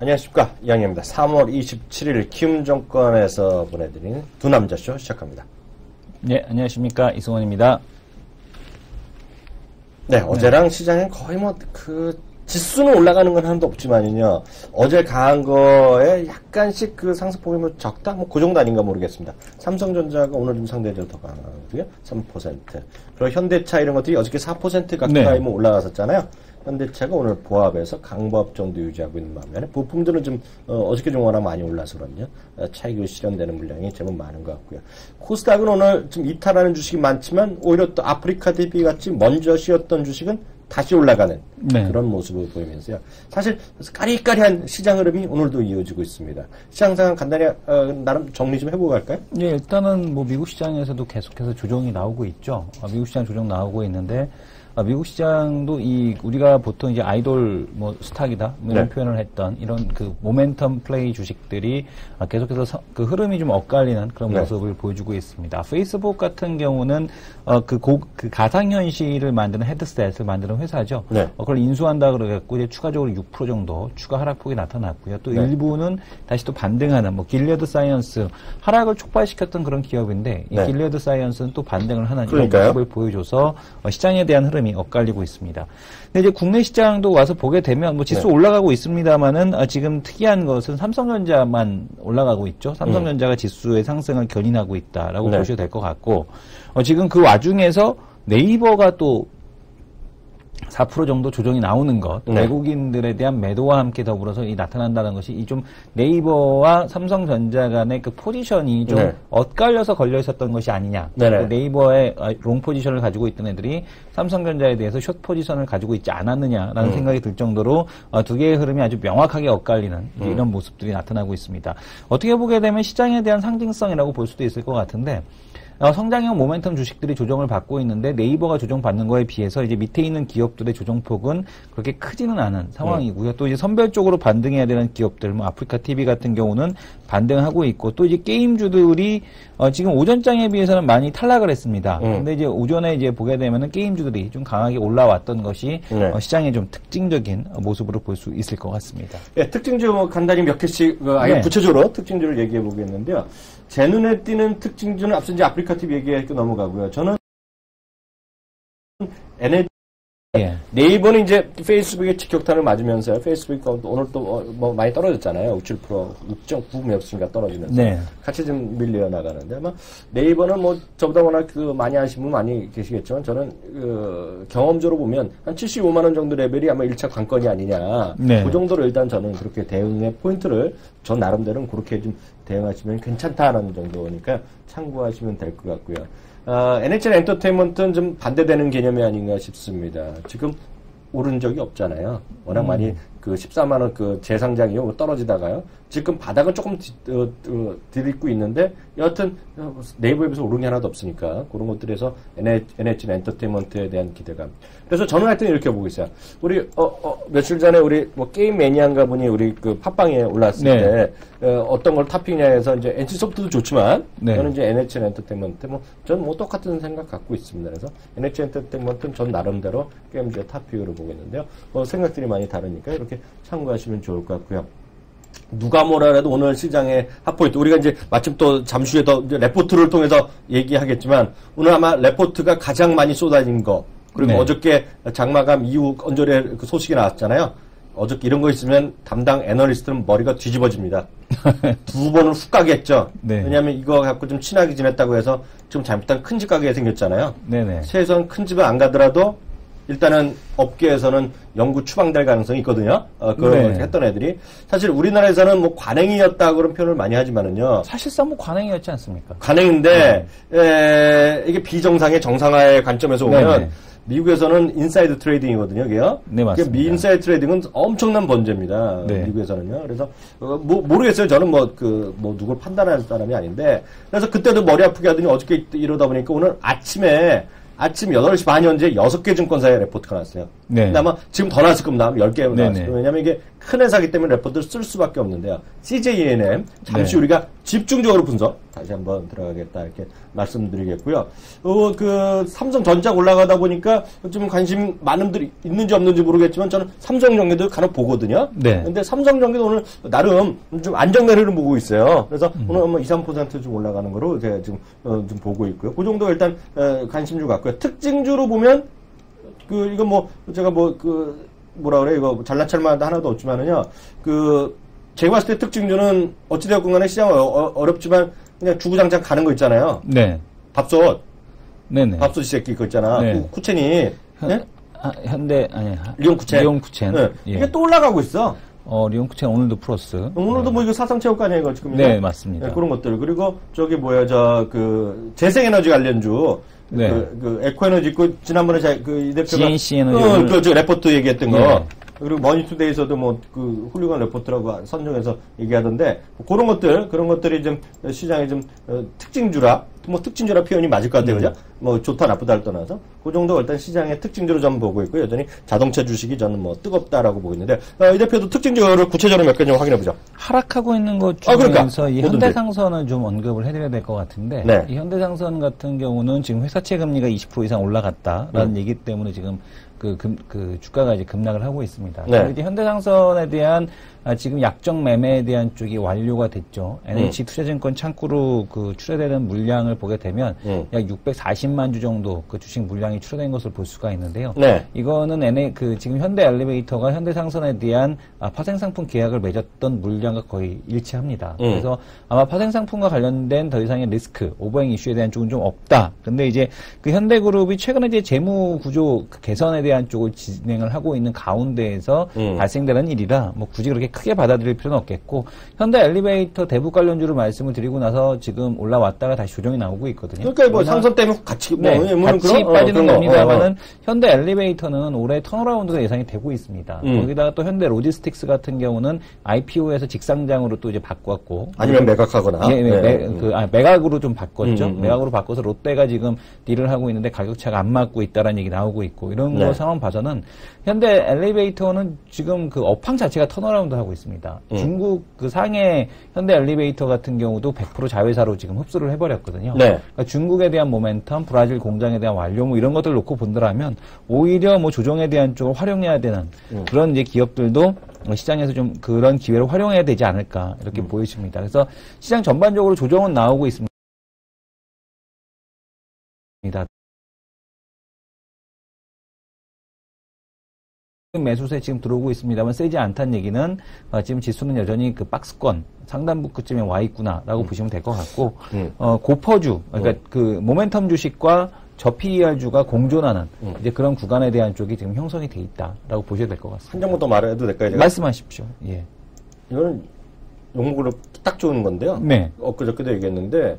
안녕하십니까, 이양입니다. 3월 27일 키움 정권에서 보내드린 두 남자쇼 시작합니다. 네, 안녕하십니까, 이승원입니다. 네, 어제랑 시장은 거의 지수는 올라가는 건 하나도 없지만요, 어제 강한 거에 약간씩 그 상승폭이 적다? 그 정도 아닌가 모르겠습니다. 삼성전자가 오늘 좀 상대적으로 더 강하고요. 3%. 그리고 현대차 이런 것들이 어저께 4% 가까이 올라갔었잖아요. 현대차가 오늘 보합에서 강보합 정도 유지하고 있는 반면에 부품들은 좀 어저께 좀 워낙 많이 올라서 그런요, 차익을 실현되는 물량이 제법 많은 것 같고요. 코스닥은 오늘 좀 이탈하는 주식이 많지만 오히려 또 아프리카 TV 같이 먼저 쉬었던 주식은 다시 올라가는 그런 모습을 보이면서요. 사실 까리까리한 시장 흐름이 오늘도 이어지고 있습니다. 시장 상황 간단히 나름 정리 좀 해보고 갈까요? 네, 일단은 미국 시장에서도 계속해서 조정이 나오고 있죠. 미국 시장 조정 나오고 있는데, 미국 시장도 우리가 보통 이제 아이돌 스탁이다 이런 표현을 했던 이런 그 모멘텀 플레이 주식들이 계속해서 그 흐름이 좀 엇갈리는 그런 모습을 보여주고 있습니다. 페이스북 같은 경우는 그 가상현실을 만드는 헤드셋을 만드는 회사죠. 그걸 인수한다 그래갖고 이제 추가적으로 6% 정도 추가 하락폭이 나타났고요. 또 일부는 다시 또 반등하는 길리어드 사이언스 하락을 촉발시켰던 그런 기업인데 이 길리어드 사이언스는 또 반등을 하는 이런 모습을 보여줘서 시장에 대한 흐름이 엇갈리고 있습니다. 근데 이제 국내 시장도 와서 보게 되면 지수 올라가고 있습니다만은 지금 특이한 것은 삼성전자만 올라가고 있죠. 삼성전자가 지수의 상승을 견인하고 있다라고 보셔도 될 것 같고, 지금 그 와중에서 네이버가 또 4% 정도 조정이 나오는 것, 외국인들에 대한 매도와 함께 더불어서 나타난다는 것이 이 좀 네이버와 삼성전자 간의 그 포지션이 좀 엇갈려서 걸려 있었던 것이 아니냐. 네이버의 롱 포지션을 가지고 있던 애들이 삼성전자에 대해서 숏 포지션을 가지고 있지 않았느냐라는 생각이 들 정도로 두 개의 흐름이 아주 명확하게 엇갈리는 이런 모습들이 나타나고 있습니다. 어떻게 보게 되면 시장에 대한 상징성이라고 볼 수도 있을 것 같은데, 성장형 모멘텀 주식들이 조정을 받고 있는데 네이버가 조정받는 거에 비해서 이제 밑에 있는 기업들의 조정폭은 그렇게 크지는 않은 상황이고요. 또 이제 선별적으로 반등해야 되는 기업들, 아프리카 TV 같은 경우는 반등하고 있고, 또 이제 게임주들이 지금 오전장에 비해서는 많이 탈락을 했습니다. 근데 이제 오전에 이제 보게 되면은 게임주들이 좀 강하게 올라왔던 것이 시장의 좀 특징적인 모습으로 볼 수 있을 것 같습니다. 예, 특징주 간단히 몇 개씩 아예 구체적으로 특징주를 얘기해 보겠는데요. 제 눈에 띄는 특징주는 앞서 이제 아프리카 TV 얘기하고 넘어가고요. 저는 네이버는 이제 페이스북의 직격탄을 맞으면서요. 페이스북이 오늘 또 많이 떨어졌잖아요. 6.9 몇 순가 떨어지면서 같이 좀 밀려 나가는데, 아마 네이버는 저보다 워낙 많이 아시는 분 많이 계시겠지만, 저는 경험적으로 보면 한 75만 원 정도 레벨이 아마 1차 관건이 아니냐. 그 정도로 일단 저는 그렇게 대응의 포인트를 저 나름대로는 그렇게 좀 대응하시면 괜찮다는 정도니까 참고하시면 될 것 같고요. NHL 엔터테인먼트는 좀 반대되는 개념이 아닌가 싶습니다. 지금 오른 적이 없잖아요. 워낙 많이 14만원 재상장이 떨어지다가요. 지금 바닥은 조금 들이고 있는데, 여하튼 네이버에 비해서 오른 게 하나도 없으니까 그런 것들에서 NHL 엔터테인먼트에 대한 기대감. 그래서 저는 하여튼 이렇게 보고 있어요. 우리 며칠 전에 우리 게임 매니아인가 분이 우리 팟빵에 올랐을 때 어떤 걸 탑핑냐 해서 이제 NC소프트도 좋지만 저는 이제 NHL 엔터테인먼트 저는 똑같은 생각 갖고 있습니다. 그래서 NHL 엔터테인먼트는 전 나름대로 게임주의 탑픽으로 보고 있는데요. 생각들이 많이 다르니까 이렇게 참고하시면 좋을 것 같고요. 누가 뭐라 해도 오늘 시장의 핫포인트, 우리가 이제 마침 또 잠시 후에 더 레포트를 통해서 얘기하겠지만, 오늘 아마 레포트가 가장 많이 쏟아진 거, 그리고 어저께 장마감 이후 언저리에 그 소식이 나왔잖아요. 어저께 이런 거 있으면 담당 애널리스트는 머리가 뒤집어집니다. 두 번을 훅 가게 했죠. 왜냐하면 이거 갖고 좀 친하게 지냈다고 해서 지금 잘못한 큰 집 가게 생겼잖아요. 최소한 큰 집은 안 가더라도 일단은 업계에서는 영구 추방될 가능성이 있거든요. 그걸 했던 애들이. 사실 우리나라에서는 관행이었다 그런 표현을 많이 하지만은요. 사실상 관행이었지 않습니까? 관행인데, 이게 비정상의 정상화의 관점에서 보면, 미국에서는 인사이드 트레이딩이거든요, 그게요. 맞습니다. 인사이드 트레이딩은 엄청난 번제입니다. 미국에서는요. 그래서, 모르겠어요. 저는 누굴 판단할 사람이 아닌데. 그래서 그때도 머리 아프게 하더니 어저께 이러다 보니까 오늘 아침 8시 반이 현재 6개 증권사의 레포트가 나왔어요. 근데 아마 지금 더 나왔을 겁니다. 10개 나왔을 거예요. 왜냐면 이게 큰 회사기 때문에 레포트를 쓸 수밖에 없는데요. CJENM, 잠시 우리가 집중적으로 분석 다시 한번 들어가겠다 이렇게 말씀드리겠고요. 그 삼성전자 올라가다 보니까 좀 관심 많은 분들이 있는지 없는지 모르겠지만 저는 삼성전기도 간혹 보거든요. 네. 근데 삼성전기도 오늘 나름 좀 안정매를 보고 있어요. 그래서 오늘 뭐 2, 3% 좀 올라가는 거로 제가 지금 좀 보고 있고요. 그 정도 일단 관심주 같고요. 특징주로 보면 이거 뭐 제가 뭐라 그래 이거 잘난 찰만한 하나도 없지만은요. 제가 봤을 때 특징주는 어찌되었건 간에 시장은 어렵지만 그냥 주구장창 가는 거 있잖아요. 네. 밥솥. 네네. 밥솥 이 새끼 그거 있잖아. 네. 쿠첸이. 네? 현대, 아니. 리온 쿠첸. 리온 쿠첸. 네. 예. 이게 또 올라가고 있어. 리온 쿠첸 오늘도 플러스. 오늘도 네. 뭐 이거 사상체육관이에요, 이거 지금. 네, 맞습니다. 네, 그런 것들. 그리고 재생에너지 관련주. 네. 에코에너지 있고, 지난번에 이 대표가. GNC 에너지. 레포트 얘기했던 거. 네. 그리고 머니투데이에서도 훌륭한 레포트라고 선정해서 얘기하던데, 그런 것들이 좀 시장에 좀 특징주라, 특징주라 표현이 맞을 것 같아요, 그죠? 좋다, 나쁘다를 떠나서. 그 정도 일단 시장의 특징주로 좀 보고 있고, 여전히 자동차 주식이 저는 뜨겁다라고 보고 있는데, 이 대표도 특징주를 구체적으로 몇 개 좀 확인해 보죠. 하락하고 있는 것 중에서 그러니까. 이 현대상선을 좀 언급을 해드려야 될 것 같은데, 네. 이 현대상선 같은 경우는 지금 회사채 금리가 20% 이상 올라갔다라는 얘기 때문에 지금 주가가 이제 급락을 하고 있습니다. 네. 이제 현대상선에 대한 지금 약정 매매에 대한 쪽이 완료가 됐죠. NH투자증권 창구로 출하되는 물량을 보게 되면 약 640만 주 정도 주식 물량이 출하된 것을 볼 수가 있는데요. 네. 이거는 지금 현대 엘리베이터가 현대상선에 대한 파생상품 계약을 맺었던 물량과 거의 일치합니다. 그래서 아마 파생상품과 관련된 더 이상의 리스크, 오버행 이슈에 대한 쪽은 좀 없다. 근데 이제 현대그룹이 최근에 이제 재무 구조 개선에 대한 쪽을 진행을 하고 있는 가운데에서 발생되는 일이라 굳이 그렇게 크게 받아들일 필요는 없겠고, 현대 엘리베이터 대북 관련주를 말씀을 드리고 나서 지금 올라왔다가 다시 조정이 나오고 있거든요. 그러니까 상선 때문에 같이 같이 빠지는 겁니다만은 현대 엘리베이터는 올해 턴어라운드가 예상이 되고 있습니다. 거기다가 또 현대 로지스틱스 같은 경우는 IPO에서 직상장으로 또 이제 바꿨고, 아니면 매각하거나 매각으로 좀 바꿨죠. 매각으로 바꿔서 롯데가 지금 딜을 하고 있는데 가격차가 안 맞고 있다라는 얘기 나오고 있고, 이런 거 상황 봐서는 현대 엘리베이터는 지금 업황 자체가 턴어라운드 하고 있습니다. 중국 상해 현대 엘리베이터 같은 경우도 100% 자회사로 지금 흡수를 해버렸거든요. 네. 그러니까 중국에 대한 모멘텀, 브라질 공장에 대한 완료 이런 것들 놓고 본다면 오히려 조정에 대한 쪽을 활용해야 되는 그런 이제 기업들도 시장에서 좀 그런 기회를 활용해야 되지 않을까 이렇게 보여집니다. 그래서 시장 전반적으로 조정은 나오고 있습니다. 매수세 지금 들어오고 있습니다만 세지 않다는 얘기는 지금 지수는 여전히 박스권 상단부급쯤에 와 있구나라고 보시면 될 것 같고 고퍼주 그러니까 모멘텀 주식과 저PER주가 공존하는 이제 그런 구간에 대한 쪽이 지금 형성이 돼 있다라고 보셔야 될 것 같습니다. 한 장만 더 말해도 될까요? 제가? 말씀하십시오. 예. 이거는 용목으로 딱 좋은 건데요. 네. 엊그저께도 얘기했는데.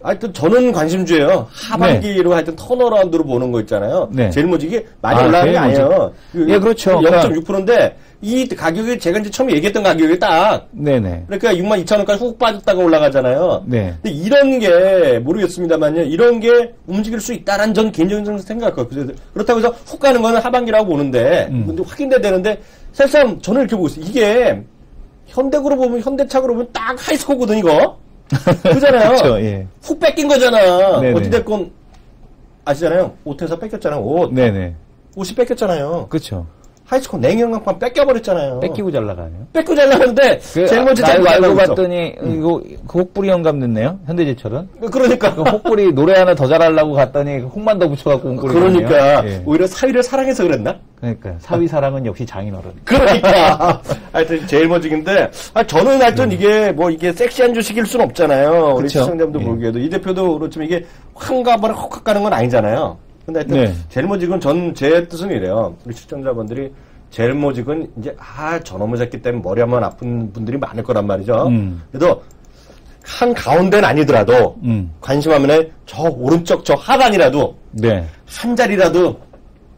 하여튼 저는 관심주예요. 하반기로 하여튼 턴어라운드로 보는 거 있잖아요. 네. 제일모직이 많이 올라간 게 아니에요. 예, 그렇죠. 0.6%인데 이 가격이 제가 이제 처음에 얘기했던 가격이 딱. 네네. 그러니까 62,000원까지 훅 빠졌다가 올라가잖아요. 네. 근데 이런 게 모르겠습니다만요. 이런 게 움직일 수 있다라는 전 개인적인 생각이에요. 그렇다고 해서 훅 가는 거는 하반기라고 보는데 근데 확인돼야 되는데 사실상 저는 이렇게 보고 있어요. 이게 현대그룹 보면 현대차그룹 보면 딱 하이스코거든 이거. 그잖아요. 그렇죠, 예. 훅 뺏긴 거잖아. 네네. 어찌됐건, 아시잖아요. 옷에서 뺏겼잖아요, 옷. 네네. 옷이 뺏겼잖아요. 그렇죠. 하이스코 냉영광판 뺏겨버렸잖아요. 뺏기고 잘 나가네요. 뺏고 잘 나가는데, 제일 먼저 잘 알고 봤더니, 이거, 혹부리 영감 넣네요? 현대제철은? 그러니까. 혹부리 노래 하나 더 잘하려고 갔더니, 혹만 더 붙여갖고 온 꼴이 그러니까, 예. 오히려 사위를 사랑해서 그랬나? 그러니까, 사위 사랑은 역시 장인어른. 그러니까. 하여튼, 제일 먼저인데, 저는 하여튼 이게 섹시한 주식일 순 없잖아요. 우리 시청자분들 보기에도. 이 대표도 그렇지만 이게 환갑을 헉헉 가는 건 아니잖아요. 근데 하여튼 젤모직은 제 뜻은 이래요. 우리 시청자분들이 젤모직은 이제 저놈의 새끼 때문에 머리 한번 아픈 분들이 많을 거란 말이죠. 그래도 한 가운데는 아니더라도 관심 화면에 저 오른쪽 저 하단이라도 한 자리라도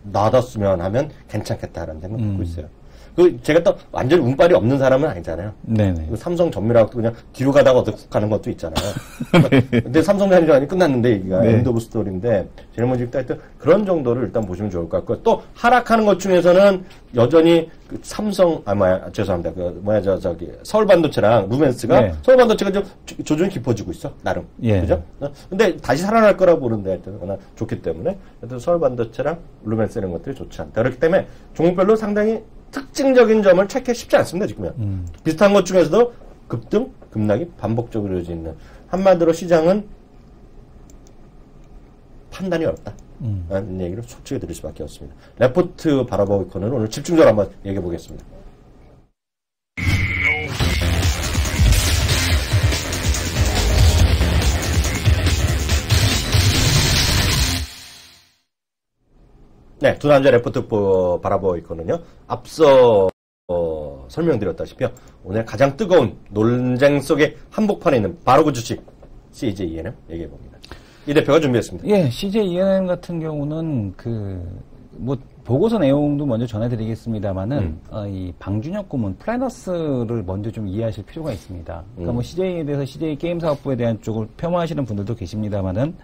넣어뒀으면 하면 괜찮겠다라는 생각 갖고 있어요. 제가 또 완전히 운빨이 없는 사람은 아니잖아요. 네네. 삼성 전멸하고 그냥 뒤로 가다가 어떻게 가는 것도 있잖아요. 근데 삼성 전멸이 끝났는데, 이게 엔드 오브 스토리인데, 제일모직도 하여튼 그런 정도를 일단 보시면 좋을 것 같고, 또 하락하는 것 중에서는 여전히 그 삼성, 죄송합니다. 서울 반도체랑 루멘스가, 네. 서울 반도체가 좀 조정이 깊어지고 있어, 나름. 예. 그죠? 근데 다시 살아날 거라 보는데, 하여튼, 워낙 좋기 때문에, 하여튼 서울 반도체랑 루멘스 이런 것들이 좋지 않다. 그렇기 때문에 종목별로 상당히 특징적인 점을 체크하기 쉽지 않습니다, 지금은. 비슷한 것 중에서도 급등, 급락이 반복적으로 이어져 있는. 한마디로 시장은 판단이 어렵다. 라는 얘기를 솔직히 드릴 수밖에 없습니다. 레포트 바라보고 코너는 오늘 집중적으로 한번 얘기해 보겠습니다. 네, 두 남자 레포트 바라보고 있거든요. 앞서 설명드렸다시피 오늘 가장 뜨거운 논쟁 속의 한복판에 있는 바로 그 주식 CJ ENM 얘기해 봅니다. 이 대표가 준비했습니다. 예, CJ ENM 같은 경우는 보고서 내용도 먼저 전해드리겠습니다만은 이 방준혁 고문 플래너스를 먼저 좀 이해하실 필요가 있습니다. 그러니까 CJ에 대해서 CJ 게임 사업부에 대한 쪽을 폄하하시는 분들도 계십니다만은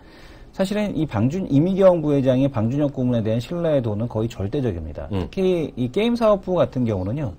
사실은 이미경 부회장의 방준혁 고문에 대한 신뢰도는 거의 절대적입니다. 특히 이 게임 사업부 같은 경우는요,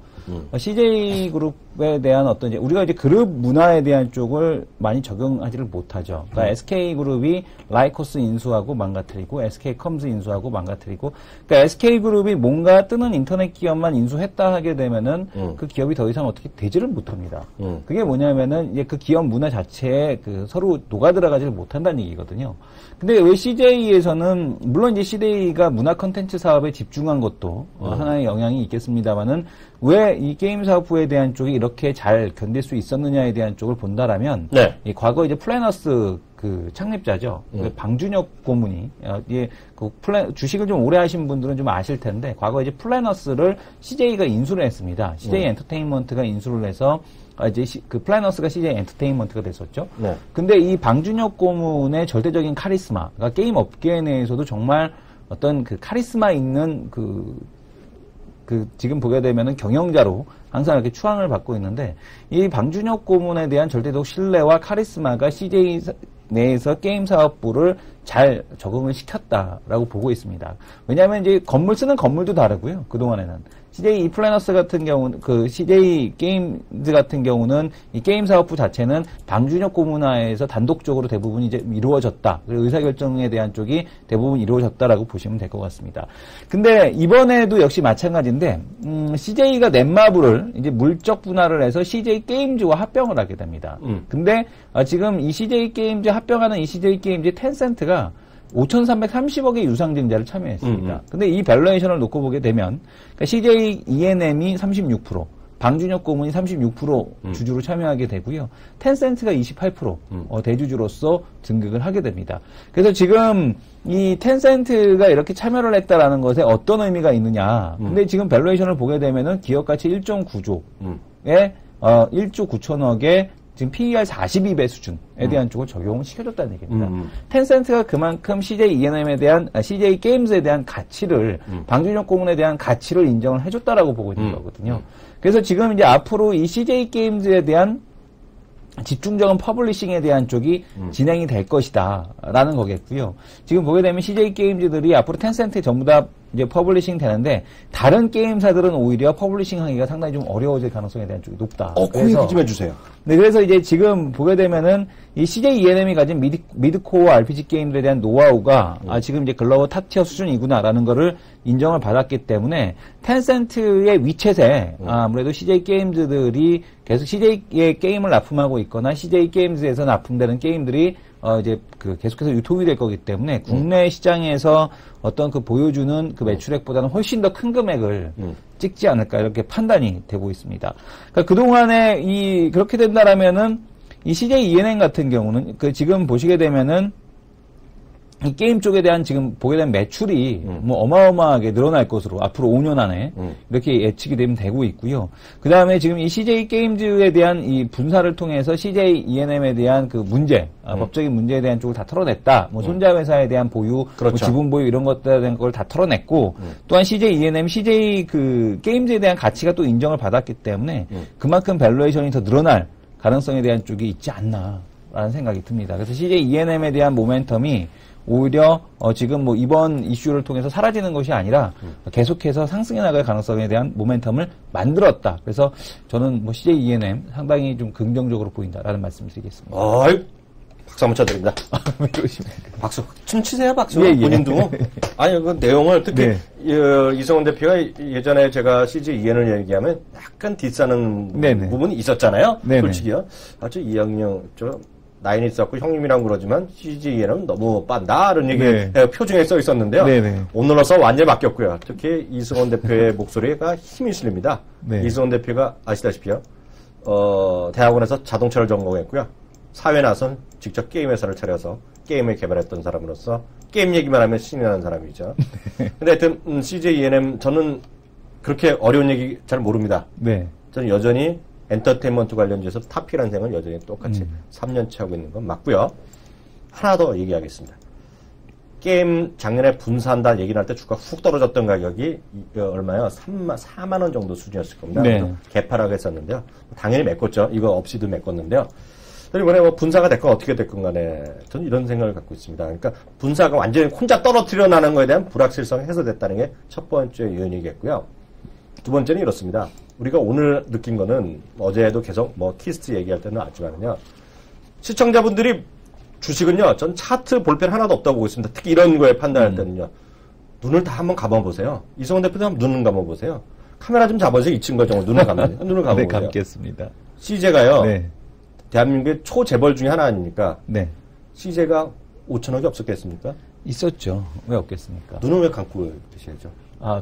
CJ 그룹에 대한 어떤 우리가 이제 그룹 문화에 대한 쪽을 많이 적용하지를 못하죠. 그러니까 SK 그룹이 라이코스 인수하고 망가뜨리고 SK 컴즈 인수하고 망가뜨리고, 그러니까 SK 그룹이 뭔가 뜨는 인터넷 기업만 인수했다 하게 되면은 그 기업이 더 이상 어떻게 되지를 못합니다. 그게 뭐냐면은 이제 그 기업 문화 자체에 서로 녹아 들어가지를 못한다는 얘기거든요. 근데 왜 CJ에서는 물론 이제 CJ가 문화 콘텐츠 사업에 집중한 것도 하나의 영향이 있겠습니다만은 왜 이 게임 사업부에 대한 쪽이 이렇게 잘 견딜 수 있었느냐에 대한 쪽을 본다라면, 네. 이 과거 이제 플래너스 창립자죠. 방준혁 고문이 주식을 좀 오래 하신 분들은 좀 아실 텐데, 과거 이제 플래너스를 CJ가 인수를 했습니다. CJ 엔터테인먼트가 인수를 해서 이제 플래너스가 CJ 엔터테인먼트가 됐었죠. 네. 근데 이 방준혁 고문의 절대적인 카리스마, 그러니까 게임 업계 내에서도 정말 어떤 카리스마 있는 지금 보게 되면은 경영자로 항상 이렇게 추앙을 받고 있는데, 이 방준혁 고문에 대한 절대적 신뢰와 카리스마가 CJ 내에서 게임 사업부를 잘 적응을 시켰다라고 보고 있습니다. 왜냐하면 이제 쓰는 건물도 다르고요. 그동안에는. CJ 플래너스 같은 경우는, CJ 게임즈 같은 경우는 이 게임 사업부 자체는 방준혁 고문하에서 단독적으로 대부분 이제 이루어졌다. 그리고 의사결정에 대한 쪽이 대부분 이루어졌다라고 보시면 될 것 같습니다. 근데 이번에도 역시 마찬가지인데, CJ가 넷마블을 이제 물적 분할을 해서 CJ 게임즈와 합병을 하게 됩니다. 근데 지금 이 CJ 게임즈 합병하는 이 CJ 게임즈 텐센트가 5,330억의 유상증자를 참여했습니다. 근데 이 밸류에이션을 놓고 보게 되면, 그러니까 CJ ENM이 36%, 방준혁 고문이 36% 주주로 참여하게 되고요. 텐센트가 28% 대주주로서 등극을 하게 됩니다. 그래서 지금 이 텐센트가 이렇게 참여를 했다라는 것에 어떤 의미가 있느냐. 근데 지금 밸류에이션을 보게 되면은 기업 가치 1.9조에 1조 9천억의 지금 PER 42배 수준에 대한 쪽을 적용시켜줬다는 얘기입니다. 텐센트가 그만큼 CJ ENM에 대한, CJ 게임즈에 대한 가치를, 방준혁 고문에 대한 가치를 인정을 해줬다라고 보고 있는 거거든요. 그래서 지금 이제 앞으로 이 CJ 게임즈에 대한 집중적인 퍼블리싱에 대한 쪽이 진행이 될 것이다 라는 거겠고요. 지금 보게 되면 CJ 게임즈들이 앞으로 텐센트 전부 다 이제 퍼블리싱 되는데, 다른 게임사들은 오히려 퍼블리싱 하기가 상당히 좀 어려워질 가능성에 대한 쪽이 높다. 그 얘기 좀 해주세요. 네, 그래서 이제 지금 보게 되면은 이 CJ ENM이 가진 미드코어 RPG 게임들에 대한 노하우가 지금 이제 글로벌 탑티어 수준이구나라는 거를 인정을 받았기 때문에 텐센트의 위챗에 아무래도 CJ 게임즈들이 계속 CJ의 게임을 납품하고 있거나 CJ 게임즈에서 납품되는 게임들이 이제 계속해서 유통이 될 거기 때문에 국내 시장에서 어떤 보여주는 매출액보다는 훨씬 더 큰 금액을 찍지 않을까, 이렇게 판단이 되고 있습니다. 그러니까 그동안에 그렇게 된다라면은 이 CJ ENM 같은 경우는 지금 보시게 되면은 이 게임 쪽에 대한 지금 보게 된 매출이 뭐 어마어마하게 늘어날 것으로 앞으로 5년 안에 이렇게 예측이 되고 있고요. 그 다음에 지금 이 CJ 게임즈에 대한 이 분사를 통해서 CJ E&M에 대한 그 문제, 법적인 문제에 대한 쪽을 다 털어냈다. 뭐 손자 회사에 대한 보유, 그렇죠. 뭐 지분 보유 이런 것들에 대한 걸 다 털어냈고 또한 CJ E&M, CJ 그 게임즈에 대한 가치가 또 인정을 받았기 때문에 그만큼 밸류에이션이 더 늘어날 가능성에 대한 쪽이 있지 않나라는 생각이 듭니다. 그래서 CJ E&M에 대한 모멘텀이 오히려 지금 뭐 이번 이슈를 통해서 사라지는 것이 아니라 계속해서 상승해 나갈 가능성에 대한 모멘텀을 만들었다. 그래서 저는 뭐 CJ E&M 상당히 좀 긍정적으로 보인다라는 말씀을 드리겠습니다. 박수 한번 쳐드립니다. 왜 그러십니까? 박수. 춤치세요, 박수. 예. 본인도. 아니, 그 내용을 특히 이성훈 대표가 예전에 제가 CJ E&M을 얘기하면 약간 디스하는 부분이 있었잖아요. 솔직히요. 아주 이영영 나이는 있었고 형님이랑 그러지만 CJ에는 너무 빤다 이런 얘기 표중에 써 있었는데요. 오늘 와서 완전히 바뀌었고요. 특히 이승원 대표의 목소리가 힘이 실립니다. 이승원 대표가 아시다시피요. 대학원에서 자동차를 전공했고요. 사회 나선 직접 게임 회사를 차려서 게임을 개발했던 사람으로서 게임 얘기만 하면 신이 나는 사람이죠. 근데 하여튼 CJ E&M 저는 그렇게 어려운 얘기 잘 모릅니다. 저는 여전히 엔터테인먼트 관련주에서 탑이라는 생각을 여전히 똑같이 3년째 하고 있는 건 맞고요. 하나 더 얘기하겠습니다. 게임 작년에 분사한다 얘기를 할 때 주가 훅 떨어졌던 가격이 얼마요? 4만 원 정도 수준이었을 겁니다. 개파라고 했었는데요. 당연히 메꿨죠. 이거 없이도 메꿨는데요. 이번에 뭐 분사가 됐건 어떻게 됐건 간에 저는 이런 생각을 갖고 있습니다. 그러니까 분사가 완전히 혼자 떨어뜨려 나는 거에 대한 불확실성이 해소됐다는 게 첫 번째 요인이겠고요. 두 번째는 이렇습니다. 우리가 오늘 느낀 거는 어제도 계속 뭐 키스트 얘기할 때는 알지만요. 시청자분들이 주식은요. 전 차트 볼펜 하나도 없다고 보고 있습니다. 특히 이런 거에 판단할 때는요. 눈을 다 한번 감아보세요. 이성훈 대표도 한번 눈을 감아보세요. 카메라 좀 잡아주세요. 이 친구 정도 눈을 감아요. 눈을 감아보세요. 감겠습니다. CJ가요. 대한민국의 초재벌 중에 하나 아닙니까? CJ가 5천억이 없었겠습니까? 있었죠. 왜 없겠습니까? 눈을 왜 감고 계셔야죠?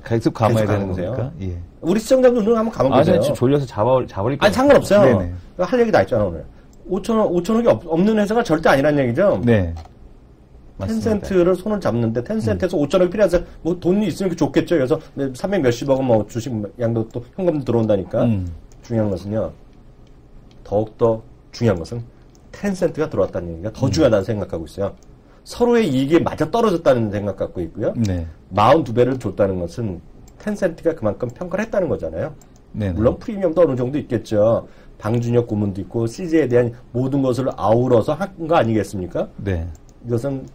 계속 감아야 되는 겁니까? 우리 시청자분 눈을 한번 감아보세요. 지금 졸려서 잡아버릴 거예요. 아니, 상관없어요. 할 얘기 다 있잖아, 오늘. 5천억이 없는 회사가 절대 아니란 얘기죠? 텐센트를 손을 잡는데, 텐센트에서 5천억이 필요해서, 뭐 돈이 있으면 좋겠죠. 그래서 300 몇십억은 뭐 주식 양도 또 현금도 들어온다니까. 중요한 것은요, 더욱더 중요한 것은 텐센트가 들어왔다는 얘기가 더 중요하다는 생각하고 있어요. 서로의 이익이 맞아 떨어졌다는 생각 갖고 있고요. 42배를 줬다는 것은 텐센트가 그만큼 평가를 했다는 거잖아요. 물론 프리미엄도 어느 정도 있겠죠. 방준혁 고문도 있고 CJ에 대한 모든 것을 아우러서 한 거 아니겠습니까? 이것은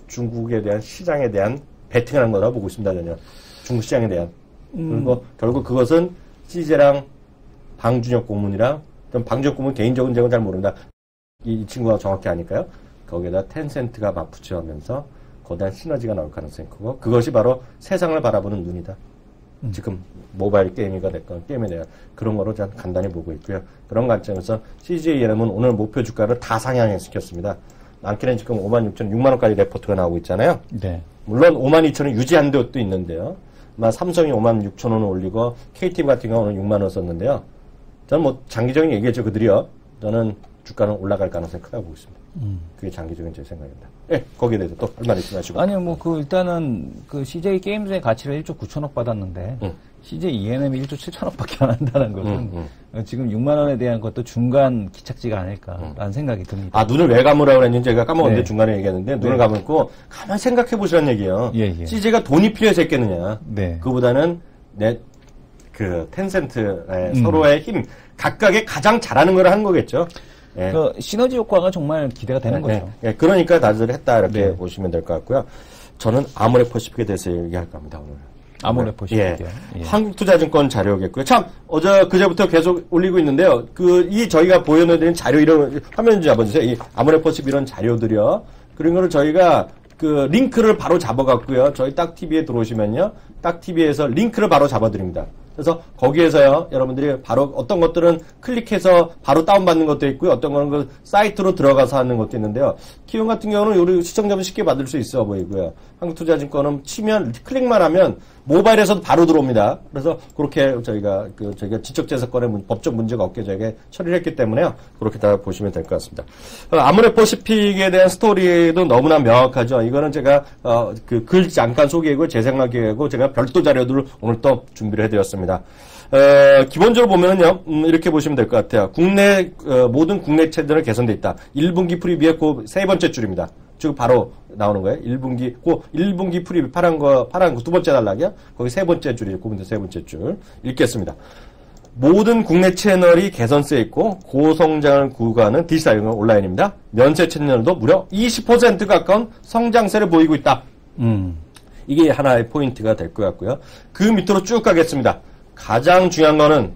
중국에 대한 시장에 대한 베팅하는 거라고 보고 있습니다. 저는 중국 시장에 대한. 그리고 결국 그것은 CJ랑 방준혁 고문이랑 방준혁 고문 개인적인 적은 잘 모릅니다. 이 친구가 정확히 아니까요. 거기에다 텐센트가 맞붙여하면서 거대한 시너지가 나올 가능성이 크고 그것이 바로 세상을 바라보는 눈이다. 지금 모바일 게임이가 됐건 게임에 대한 그런 거로 저는 간단히 보고 있고요. 그런 관점에서 CJ E&M은 오늘 목표 주가를 다 상향시켰습니다. 많게는 지금 56,000, 6만 원까지 레포트가 나오고 있잖아요. 물론 52,000원 유지한 데도 있는데요. 삼성이 56,000원을 올리고 KT 같은 경우는 6만 원 썼는데요. 저는 뭐 장기적인 얘기겠죠. 그들이요. 저는 주가는 올라갈 가능성이 크다고 보고 있습니다. 그게 장기적인 제 생각입니다. 거기에 대해서 또 할 말 있으시고. 아니요, 일단은 CJ 게임즈의 가치를 1조 9천억 받았는데, CJ E&M이 1조 7천억밖에 안 한다는 것은, 지금 6만 원에 대한 것도 중간 기착지가 아닐까라는 생각이 듭니다. 눈을 왜 감으라고 했는지 제가 까먹었는데 중간에 얘기했는데, 눈을 감고 가만히 생각해 보시라는 얘기예요. CJ가 돈이 필요해서 했겠느냐. 그보다는 텐센트의 서로의 힘, 각각의 가장 잘하는 걸 한 거겠죠. 시너지 효과가 정말 기대가 되는 거죠. 그러니까 다들 했다 이렇게 보시면 될 것 같고요. 저는 아모레퍼시픽에 대해서 얘기할 겁니다 오늘. 아모레퍼시픽이요. 한국투자증권 자료겠고요. 참 그제부터 계속 올리고 있는데요. 저희가 보여드리는 자료 이런 화면 좀 잡아주세요. 이 아모레퍼시픽 이런 자료들이요. 그런 거를 저희가 링크를 바로 잡아갖고요. 저희 딱TV에 들어오시면요. 딱TV에서 링크를 바로 잡아드립니다. 그래서 거기에서요, 여러분들이 바로 어떤 것들은 클릭해서 바로 다운받는 것도 있고요. 어떤 거는 사이트로 들어가서 하는 것도 있는데요. 키움 같은 경우는 우리 시청자분 쉽게 받을 수 있어 보이고요. 한국투자증권은 치면, 클릭만 하면 모바일에서도 바로 들어옵니다. 그래서 그렇게 저희가 지적재산권의 법적 문제가 없게 저희가 처리를 했기 때문에요. 그렇게 다 보시면 될 것 같습니다. 아모레퍼시픽에 대한 스토리도 너무나 명확하죠. 이거는 제가 글 잠깐 소개하고 제 생각이고 제가 별도 자료들을 오늘 또 준비를 해드렸습니다. 기본적으로 보면은요, 이렇게 보시면 될 것 같아요. 모든 국내 체들은 개선돼 있다. 1분기 프리뷰의 그 세 번째 줄입니다. 지금 바로 나오는 거예요. 1분기 프리뷰 파란 거 두 번째 단락이요. 거기 세 번째 줄이죠. 그 세 번째 줄. 읽겠습니다. 모든 국내 채널이 개선세 있고 고성장을 구가하는 디지털 온라인입니다. 면세 채널도 무려 20% 가까운 성장세를 보이고 있다. 이게 하나의 포인트가 될 것 같고요. 그 밑으로 쭉 가겠습니다. 가장 중요한 거는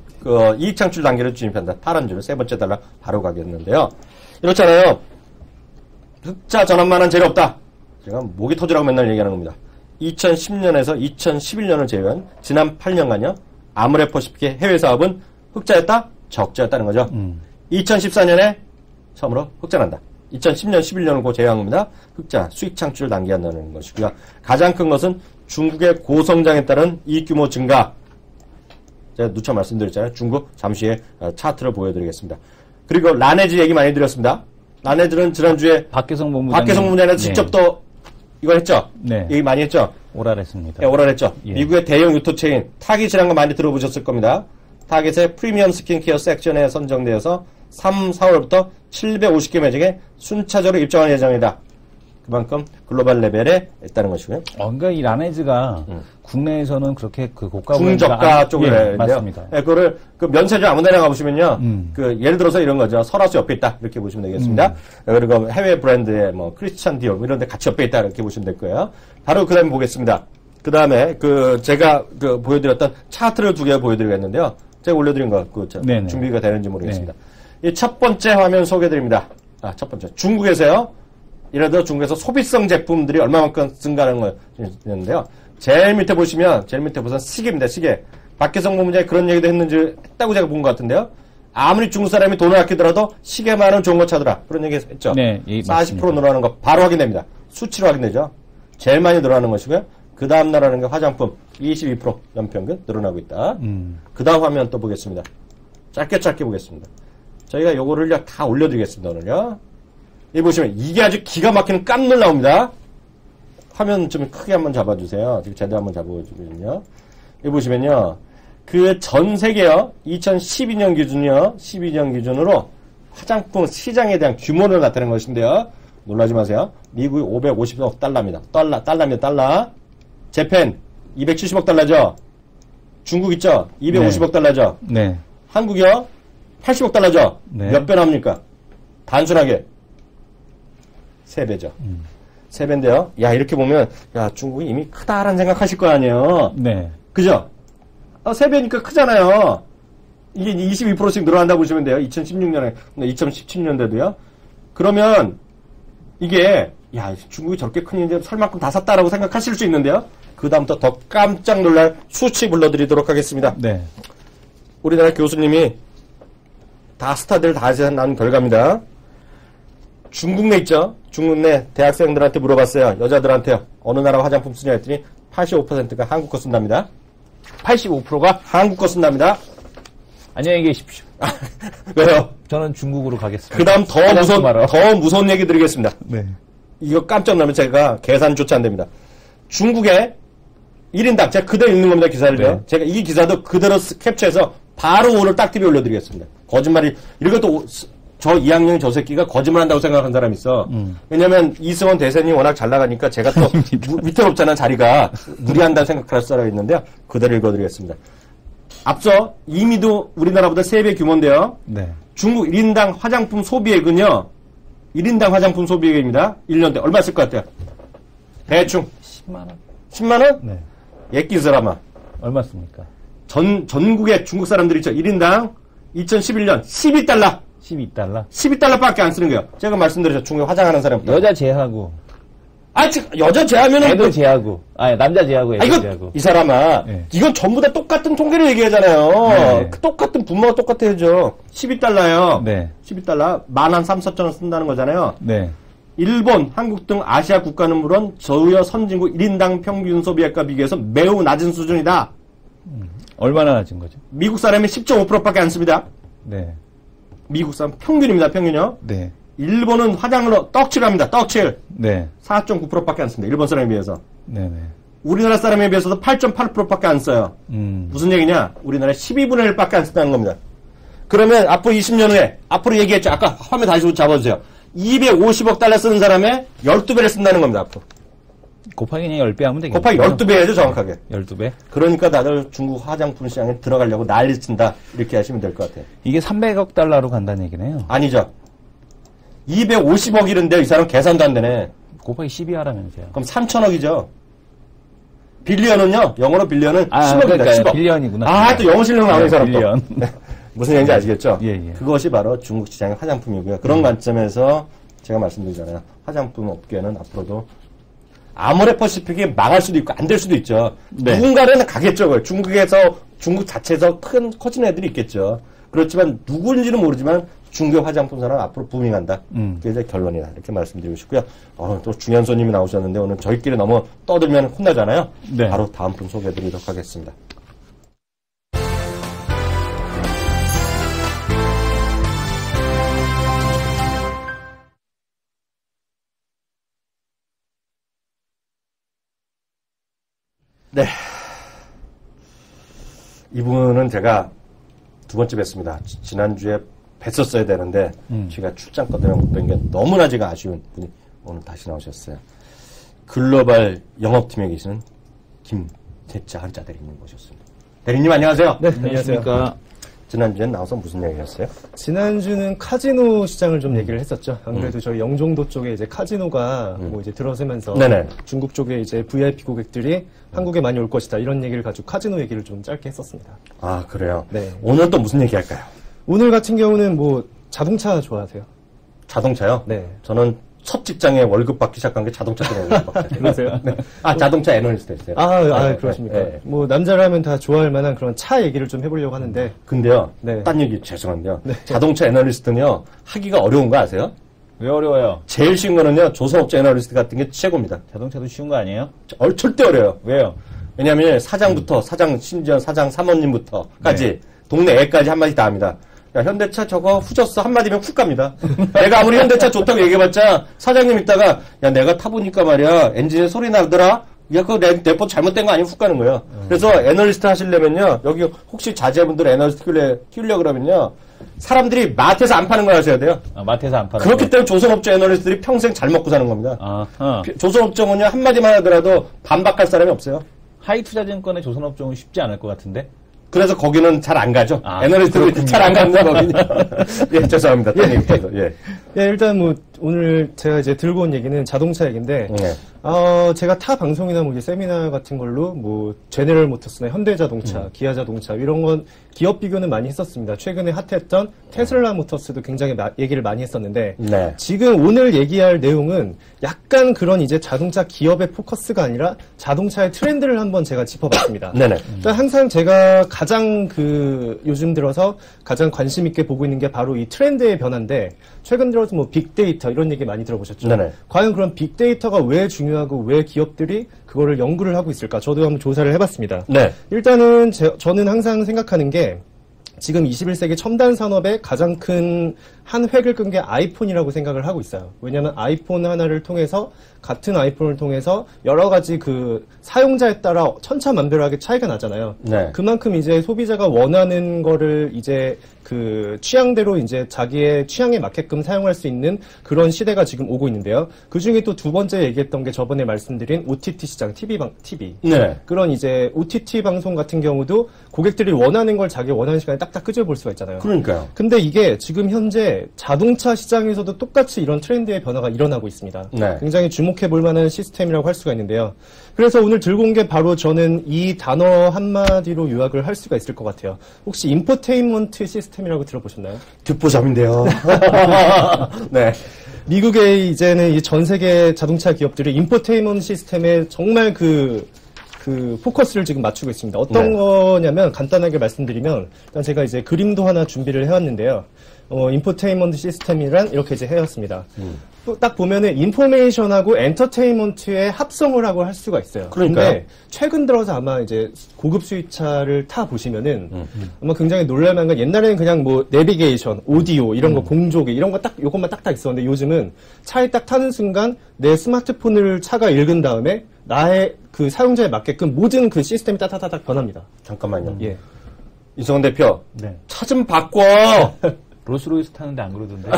이익 창출 단계를 진입한다. 파란 줄 세 번째 단락 바로 가겠는데요. 이렇잖아요. 흑자 전환만한 재료 없다. 제가 목이 터지라고 맨날 얘기하는 겁니다. 2010년에서 2011년을 제외한 지난 8년간요. 아모레퍼시픽의 해외 사업은 흑자였다? 적자였다는 거죠. 2014년에 처음으로 흑자난다. 2010년, 11년을 제외한 겁니다. 흑자, 수익 창출 단계한다는 것이고요. 가장 큰 것은 중국의 고성장에 따른 이익 규모 증가. 제가 누차 말씀드렸잖아요. 중국 잠시 후에 차트를 보여드리겠습니다. 그리고 라네즈 얘기 많이 드렸습니다. 라네즈는 지난주에 박계성 본부장님 네. 직접 또 이걸 했죠? 네. 얘기 많이 했죠? 오랄했습니다. 네, 오랄했죠. 예. 미국의 대형 유토체인 타깃이라는 거 많이 들어보셨을 겁니다. 타깃의 프리미엄 스킨케어 섹션에 선정되어서 3, 4월부터 750개 매장에 순차적으로 입점할 예정이다. 그만큼 글로벌 레벨에 있다는 것이고요. 그러니까 이 라네즈가 국내에서는 그렇게 그 고가 중저가 쪽에 예, 맞습니다. 네, 그거를 면세점 아무데나 가보시면요. 예를 들어서 이런 거죠. 설화수 옆에 있다 이렇게 보시면 되겠습니다. 그리고 해외 브랜드의 뭐 크리스찬 디올 이런 데 같이 옆에 있다 이렇게 보시면 될 거예요. 바로 그다음에 보겠습니다. 그다음에 제가 보여드렸던 차트를 두 개 보여드리겠는데요. 제가 올려드린 거 준비가 되는지 모르겠습니다. 이 첫 번째 화면 소개드립니다. 첫 번째 중국에서요. 예를 들어 중국에서 소비성 제품들이 얼마만큼 증가하는 거였는데요. 제일 밑에 보시면 우선 시계입니다. 시계. 박계성 본부장이 그런 얘기도 했다고 제가 본 것 같은데요. 아무리 중국 사람이 돈을 아끼더라도 시계만은 좋은 거 찾으라. 그런 얘기 했죠. 네, 40% 늘어나는 거 바로 확인됩니다. 수치로 확인되죠. 제일 많이 늘어나는 것이고요. 그 다음 나라는 게 화장품 22% 연평균 늘어나고 있다. 그 다음 화면 또 보겠습니다. 짧게 보겠습니다. 저희가 요거를 다 올려드리겠습니다. 오늘요. 여기 보시면 이게 아주 기가 막히는 깜놀 나옵니다. 화면 좀 크게 한번 잡아주세요. 지금 제대로 한번 잡아주거든요. 여기 보시면요. 그 전 세계요. 2012년 기준으로 화장품 시장에 대한 규모를 나타낸 것인데요. 놀라지 마세요. 미국이 550억 달러입니다. 달러. 재팬 270억 달러죠. 중국 있죠? 250억 달러죠. 네. 한국이요? 80억 달러죠. 네. 몇 배 나옵니까? 단순하게 3배죠. 3배인데요. 야, 이렇게 보면, 야, 중국이 이미 크다라는 생각하실 거 아니에요. 네. 그죠? 3배니까 크잖아요. 이게 22%씩 늘어난다고 보시면 돼요. 2016년에, 2017년대도요. 그러면, 이게, 야, 중국이 저렇게 크니 이제 살 만큼 다 샀다라고 생각하실 수 있는데요. 그 다음부터 더 깜짝 놀랄 수치 불러드리도록 하겠습니다. 네. 우리나라 교수님이 다 스타들 다 나온 결과입니다. 중국 내 있죠? 중국 내 대학생들한테 물어봤어요. 여자들한테요. 어느 나라 화장품 쓰냐 했더니 85%가 한국 거 쓴답니다. 85%가 한국 거 쓴답니다. 안녕히 계십시오. 왜요? 저는 중국으로 가겠습니다. 그 다음 더 무서운 얘기 드리겠습니다. 네. 이거 깜짝 놀라면 제가 계산조차 안 됩니다. 중국의 1인당, 제가 그대로 읽는 겁니다, 기사를요. 네. 제가 이 기사도 그대로 캡처해서 바로 오늘 딱TV에 올려드리겠습니다. 거짓말이, 이것도 저 2학년 저 새끼가 거짓말 한다고 생각한 사람이 있어. 왜냐면 이승원 대세님이 워낙 잘 나가니까 제가 또 위태롭잖아, 자리가. 무리한다고 생각할 사람이 있는데요. 그대로 읽어드리겠습니다. 앞서 이미도 우리나라보다 3배 규모인데요. 네. 중국 1인당 화장품 소비액은요. 1인당 화장품 소비액입니다. 1년 때 얼마 쓸 것 같아요? 대충 10만원. 10만원? 네. 옛기 사람아. 얼마 씁니까? 전국의 중국 사람들이 있죠. 1인당 2011년 12달러. 12달러? 12달러밖에 안 쓰는 거예요. 제가 말씀드렸죠. 중국에 화장하는 사람부터. 여자 제하고. 여자 제하면은. 애들 제하고. 남자 제하고 애들 제하고. 이 사람아. 네. 이건 전부 다 똑같은 통계를 얘기하잖아요. 네. 똑같은 분모가 똑같아야죠. 12달러요. 네. 12달러. 만 한 3, 4천 원 쓴다는 거잖아요. 네. 일본, 한국 등 아시아 국가는 물론 저유여 선진국 1인당 평균 소비액과 비교해서 매우 낮은 수준이다. 얼마나 낮은 거죠? 미국 사람이 10.5%밖에 안 씁니다. 네. 미국 사람 평균입니다. 평균이요. 네. 일본은 화장으로 떡칠합니다. 떡칠. 네. 4.9%밖에 안 씁니다. 일본 사람에 비해서. 네네. 우리나라 사람에 비해서도 8.8%밖에 안 써요. 무슨 얘기냐? 우리나라 12분의 1밖에 안 쓴다는 겁니다. 그러면 앞으로 20년 후에, 앞으로 얘기했죠. 아까 화면 다시 잡아주세요. 250억 달러 쓰는 사람의 12배를 쓴다는 겁니다. 앞으로. 곱하기 그냥 10배 하면 되겠죠. 곱하기 12배 해야죠. 정확하게. 12배? 그러니까 다들 중국 화장품 시장에 들어가려고 난리 친다. 이렇게 하시면 될 것 같아요. 이게 300억 달러로 간다는 얘기네요. 아니죠. 250억이는데 이 사람 계산도 안 되네. 곱하기 12 하라면서요. 그럼 3천억이죠. 빌리언은요, 영어로 빌리언은 10억입니다. 그러니까 10억. 빌리언이구나. 아, 또 영어 실력 나오는 사람 또. 빌리언. 네. 무슨 얘기인지 아시겠죠? 예, 예. 그것이 바로 중국 시장의 화장품이고요. 그런 관점에서 제가 말씀드리잖아요. 화장품 업계는 앞으로도 아모레퍼시픽이 망할 수도 있고 안 될 수도 있죠. 네. 누군가는 가겠죠. 중국 자체에서 커진 애들이 있겠죠. 그렇지만 누구인지는 모르지만 중국의 화장품 산업 앞으로 부밍한다. 그게 이제 결론이다. 이렇게 말씀드리고 싶고요. 또 중요한 손님이 나오셨는데 오늘 저희끼리 너무 떠들면 혼나잖아요. 네. 바로 다음 분 소개해드리도록 하겠습니다. 네. 이분은 제가 두 번째 뵀습니다. 지난주에 뵀었어야 되는데 제가 출장권 때문에 못 뵌 게 너무나 제가 아쉬운 분이 오늘 다시 나오셨어요. 글로벌 영업팀에 계시는 김태자 한자 대리님 모셨습니다. 대리님 안녕하세요. 네, 안녕하세요. 지난주엔 나와서 무슨 얘기 하셨어요? 지난주는 카지노 시장을 좀 얘기를 했었죠. 아무래도 저희 영종도 쪽에 이제 카지노가 뭐 이제 들어서면서 네네. 중국 쪽에 이제 VIP 고객들이 한국에 많이 올 것이다. 이런 얘기를 가지고 카지노 얘기를 좀 짧게 했었습니다. 아, 그래요? 네. 오늘 또 무슨 얘기 할까요? 오늘 같은 경우는 뭐 자동차 좋아하세요? 자동차요? 네. 저는 첫 직장에 월급 받기 시작한 게 자동차 때문에 월급 받기 그러세요? 네. 아, 자동차 애널리스트 했어요. 아, 그러십니까? 네. 뭐 남자라면 다 좋아할 만한 그런 차 얘기를 좀 해보려고 하는데. 근데요, 네. 딴 얘기 죄송한데요. 네. 자동차 애널리스트는요, 하기가 어려운 거 아세요? 왜 어려워요? 제일 쉬운 거는요, 조선업체 애널리스트 같은 게 최고입니다. 자동차도 쉬운 거 아니에요? 절대 어려워요. 왜요? 왜냐면 사장부터, 심지어 사장 사모님부터까지, 동네 애까지 한마디 다 합니다. 야, 현대차 저거 후졌어. 한마디면 훅 갑니다. 내가 아무리 현대차 좋다고 얘기해봤자, 사장님 있다가, 야, 내가 타보니까 말이야, 엔진에 소리 나더라? 야, 그거 내 법 잘못된 거 아니면 훅 가는 거예요. 그래서 애널리스트 하시려면요, 여기 혹시 자제분들 애널리스트 키우려고 그러면요, 사람들이 마트에서 안 파는 걸 하셔야 돼요. 아, 마트에서 안 파는 그렇기 거? 때문에 조선업체 애널리스트들이 평생 잘 먹고 사는 겁니다. 조선업종은요, 한마디만 하더라도 반박할 사람이 없어요. 하이투자증권의 조선업종은 쉽지 않을 것 같은데? 그래서 거기는 잘 안 가죠. 아, 애널리스트들이 잘 안 가는 거거든요. 예, 죄송합니다. 예. 예, 일단 뭐 오늘 제가 이제 들고 온 얘기는 자동차 얘기인데, 네. 제가 타 방송이나 뭐 이제 세미나 같은 걸로 뭐 제네럴 모터스나 현대자동차, 기아자동차 이런 건 기업 비교는 많이 했었습니다. 최근에 핫했던 테슬라 모터스도 굉장히 얘기를 많이 했었는데, 네. 지금 오늘 얘기할 내용은 약간 그런 이제 자동차 기업의 포커스가 아니라 자동차의 트렌드를 한번 제가 짚어봤습니다. 네네. 일단 항상 제가 가장 요즘 들어서 가장 관심 있게 보고 있는 게 바로 이 트렌드의 변화인데, 최근 들어서 뭐 빅데이터 이런 얘기 많이 들어보셨죠? 네네. 과연 그런 빅데이터가 왜 중요하고 왜 기업들이 그거를 연구를 하고 있을까? 저도 한번 조사를 해봤습니다. 네. 일단은 저는 항상 생각하는 게 지금 21세기 첨단 산업의 가장 큰 한 획을 끈 게 아이폰이라고 생각을 하고 있어요. 왜냐하면 아이폰 하나를 통해서 같은 아이폰을 통해서 여러 가지 그 사용자에 따라 천차만별하게 차이가 나잖아요. 네. 그만큼 이제 소비자가 원하는 거를 이제 그 취향대로 이제 자기의 취향에 맞게끔 사용할 수 있는 그런 시대가 지금 오고 있는데요. 그 중에 또 두 번째 얘기했던 게 저번에 말씀드린 OTT 시장, TV. 네. 그런 이제 OTT 방송 같은 경우도 고객들이 원하는 걸 자기 원하는 시간에 딱딱 끄집어볼 수가 있잖아요. 그러니까요. 근데 이게 지금 현재 자동차 시장에서도 똑같이 이런 트렌드의 변화가 일어나고 있습니다. 네. 굉장히 주목해 볼 만한 시스템이라고 할 수가 있는데요. 그래서 오늘 들고 온 게 바로 저는 이 단어 한마디로 요약을 할 수가 있을 것 같아요. 혹시 인포테인먼트 시스템이라고 들어보셨나요? 듣보잡인데요. 네. 미국의 이제는 이 전 세계 자동차 기업들이 인포테인먼트 시스템에 정말 그 포커스를 지금 맞추고 있습니다. 어떤 네. 거냐면 간단하게 말씀드리면 일단 제가 이제 그림도 하나 준비를 해왔는데요. 인포테인먼트 시스템이란 이렇게 이제 해왔습니다. 딱 보면은 인포메이션하고 엔터테인먼트의 합성을 하고 할 수가 있어요. 그러니까요. 근데 최근 들어서 아마 이제 고급 수입차를 타 보시면은 아마 굉장히 놀랄만한 건 옛날에는 그냥 뭐 내비게이션, 오디오 이런 거 공조기 이런 거 딱 요것만 딱딱 있었는데 요즘은 차에 딱 타는 순간 내 스마트폰을 차가 읽은 다음에 나의 그 사용자에 맞게끔 모든 그 시스템이 따다다닥 변합니다. 잠깐만요. 예. 이성원 대표, 네. 차 좀 바꿔. 롤스로이스 타는데 안 그러던데.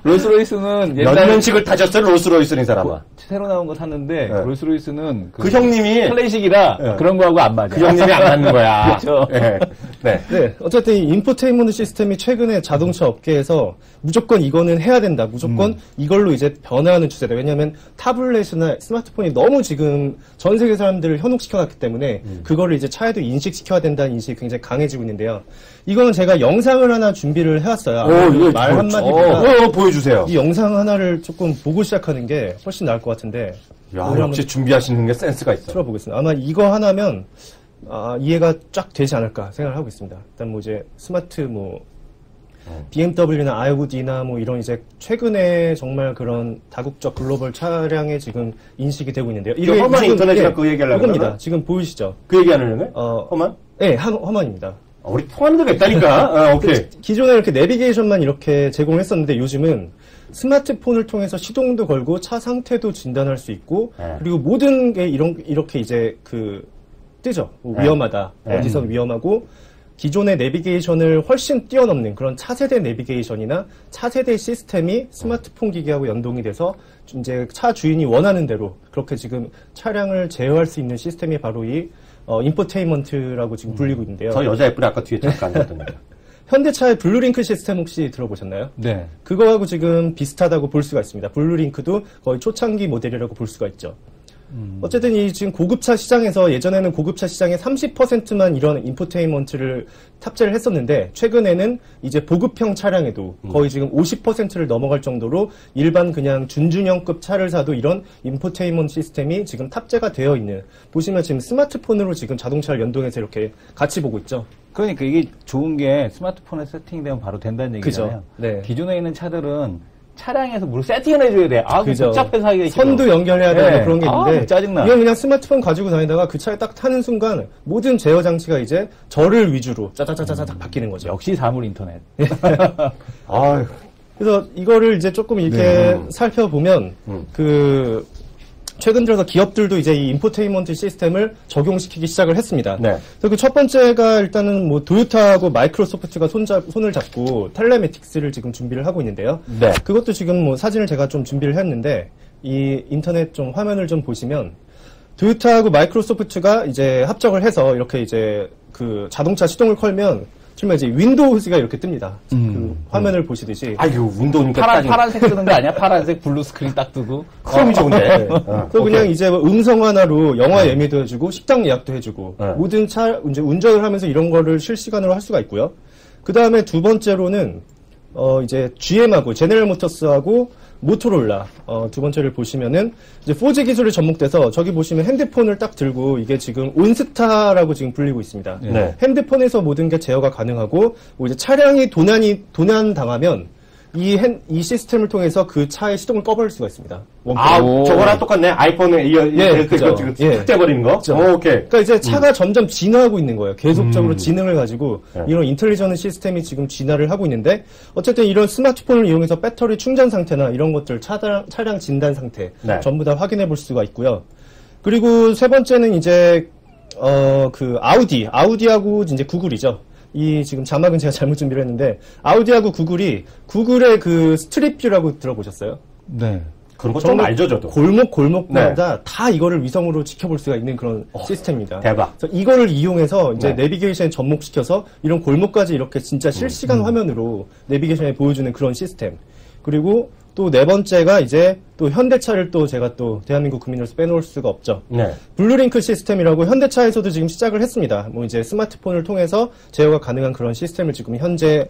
롤스로이스는 몇 년씩을 타셨어요, 롤스로이스는 이 사람아. 새로 나온 거 샀는데 네. 롤스로이스는 그 형님이 클래식이라 네. 그런 거하고 안 맞아. 그 형님이 안 맞는 거야. 그렇죠. 네. 네. 네, 어쨌든 이 인포테인먼트 시스템이 최근에 자동차 업계에서 무조건 이거는 해야 된다. 무조건 이걸로 이제 변화하는 추세다. 왜냐하면 타블렛이나 스마트폰이 너무 지금 전 세계 사람들을 현혹시켜놨기 때문에 그거를 이제 차에도 인식시켜야 된다는 인식이 굉장히 강해지고 있는데요. 이거는 제가 영상을 하나 준비를 해왔어요. 이거 말 한마디보다 보여주세요. 이 영상 하나를 조금 보고 시작하는 게 훨씬 나을 것 같은데. 야, 역시 준비하시는 게 센스가 있어. 틀어보겠습니다. 아마 이거 하나면 이해가 쫙 되지 않을까 생각을 하고 있습니다. 일단 뭐 이제 스마트 뭐 BMW나 아우디나 뭐 이런 이제 최근에 정말 그런 다국적 글로벌 차량에 지금 인식이 되고 있는데요. 이게 허만 인터넷이랑 그 얘기하려고 이겁니다. 그러나? 지금 보이시죠? 그 얘기하는 거예요? 허만? 네, 허만입니다. 우리 통하는 데가 있다니까. 오케이. 기존에 이렇게 내비게이션만 이렇게 제공을 했었는데 요즘은 스마트폰을 통해서 시동도 걸고 차 상태도 진단할 수 있고 그리고 모든 게 이렇게 이제 뜨죠. 위험하다. 어디선 위험하고 기존의 내비게이션을 훨씬 뛰어넘는 그런 차세대 내비게이션이나 차세대 시스템이 스마트폰 기기하고 연동이 돼서 이제 차 주인이 원하는 대로 그렇게 지금 차량을 제어할 수 있는 시스템이 바로 이 인포테인먼트라고 지금 불리고 있는데요. 저 여자애플이 아까 뒤에 잠깐 앉았던데. 현대차의 블루링크 시스템 혹시 들어보셨나요? 네. 그거하고 지금 비슷하다고 볼 수가 있습니다. 블루링크도 거의 초창기 모델이라고 볼 수가 있죠. 어쨌든 이 지금 고급차 시장에서 예전에는 고급차 시장의 30%만 이런 인포테인먼트를 탑재를 했었는데 최근에는 이제 보급형 차량에도 거의 지금 50%를 넘어갈 정도로 일반 그냥 준중형급 차를 사도 이런 인포테인먼트 시스템이 지금 탑재가 되어 있는 보시면 지금 스마트폰으로 지금 자동차를 연동해서 이렇게 같이 보고 있죠. 그러니까 이게 좋은 게 스마트폰에 세팅되면 바로 된다는 얘기잖아요. 그죠. 네. 기존에 있는 차들은 차량에서 뭘 세팅을 해줘야 돼. 그죠. 복잡해서 하기가 선도 연결해야 되고 네. 그런 게 있는데 짜증나. 이건 그냥 스마트폰 가지고 다니다가 그 차에 딱 타는 순간 모든 제어 장치가 이제 저를 위주로 짜자자자작 바뀌는 거죠. 역시 사물 인터넷. 아유. 그래서 이거를 이제 조금 이렇게 살펴보면 최근 들어서 기업들도 이제 이 인포테인먼트 시스템을 적용시키기 시작을 했습니다. 네. 그래서 그 첫 번째가 일단은 뭐 도요타하고 마이크로소프트가 손을 잡고 텔레매틱스를 지금 준비를 하고 있는데요. 네. 그것도 지금 뭐 사진을 제가 좀 준비를 했는데 이 인터넷 좀 화면을 좀 보시면 도요타하고 마이크로소프트가 이제 합작을 해서 이렇게 이제 그 자동차 시동을 걸면 정말 이제 윈도우즈가 이렇게 뜹니다. 그 화면을 보시듯이. 아유, 운동이니까 파란색 뜨는 거 아니야? 파란색 블루 스크린 딱 뜨고. 크롬이 좋은데. 또 그냥 이제 뭐 음성 하나로 영화 예매도 해주고 식당 예약도 해주고 모든 차 이제 운전을 하면서 이런 거를 실시간으로 할 수가 있고요. 그 다음에 두 번째로는 이제 GM하고 제네럴 모터스하고 모토로라 두 번째를 보시면은 이제 4G 기술이 접목돼서 저기 보시면 핸드폰을 딱 들고 이게 지금 온스타라고 지금 불리고 있습니다. 네. 핸드폰에서 모든 게 제어가 가능하고 뭐 이제 차량이 도난 당하면 이 시스템을 통해서 그 차의 시동을 꺼버릴 수가 있습니다. 저거랑 똑같네. 아이폰에 그죠. 지금 예. 탁 떼버리는 거. 그죠. 오케이. 그러니까 이제 차가 점점 진화하고 있는 거예요. 계속적으로 지능을 가지고 이런 인텔리전트 시스템이 지금 진화를 하고 있는데 어쨌든 이런 스마트폰을 이용해서 배터리 충전 상태나 이런 것들 차량 진단 상태 네. 전부 다 확인해 볼 수가 있고요. 그리고 세 번째는 이제 아우디하고 이제 구글이죠. 이 지금 자막은 제가 잘못 준비를 했는데 아우디하고 구글의 그 스트릿뷰라고 들어보셨어요? 네. 그런 거 좀 알죠, 저도. 골목마다 다 이거를 위성으로 지켜볼 수가 있는 그런 시스템입니다. 대박. 그래서 이거를 이용해서 이제 네. 내비게이션에 접목시켜서 이런 골목까지 이렇게 진짜 실시간 화면으로 내비게이션에 보여주는 그런 시스템. 그리고 또 네 번째가 이제 또 현대차를 또 제가 또 대한민국 국민으로서 빼놓을 수가 없죠. 네. 블루링크 시스템이라고 현대차에서도 지금 시작을 했습니다. 뭐 이제 스마트폰을 통해서 제어가 가능한 그런 시스템을 지금 현재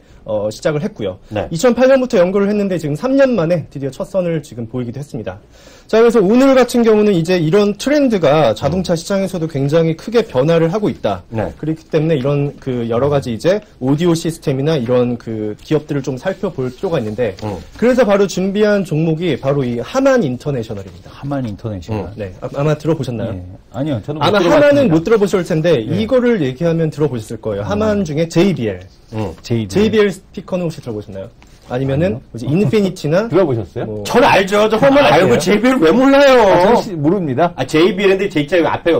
시작을 했고요. 네. 2008년부터 연구를 했는데 지금 3년 만에 드디어 첫 선을 지금 보이기도 했습니다. 자, 그래서 오늘 같은 경우는 이제 이런 트렌드가 자동차 시장에서도 굉장히 크게 변화를 하고 있다. 네. 그렇기 때문에 이런 그 여러 가지 이제 오디오 시스템이나 이런 그 기업들을 좀 살펴볼 필요가 있는데 그래서 바로 준비한 종목이 바로 이 하만 인터내셔널입니다. 하만 인터내셔널. 네, 아마 들어보셨나요? 네. 아니요, 저는 못 아마 들어봤습니다. 하만은 못 들어보실 텐데 이거를 얘기하면 들어보셨을 거예요. 하만 중에 JBL. JBL 스피커는 혹시 들어보셨나요? 아니면은 뭐지 인피니티나 들어보셨어요? 뭐 전 알죠. 저 홈은 알고 JBL 왜 몰라요? 저는 모릅니다. 아, JBL인데 J자 앞에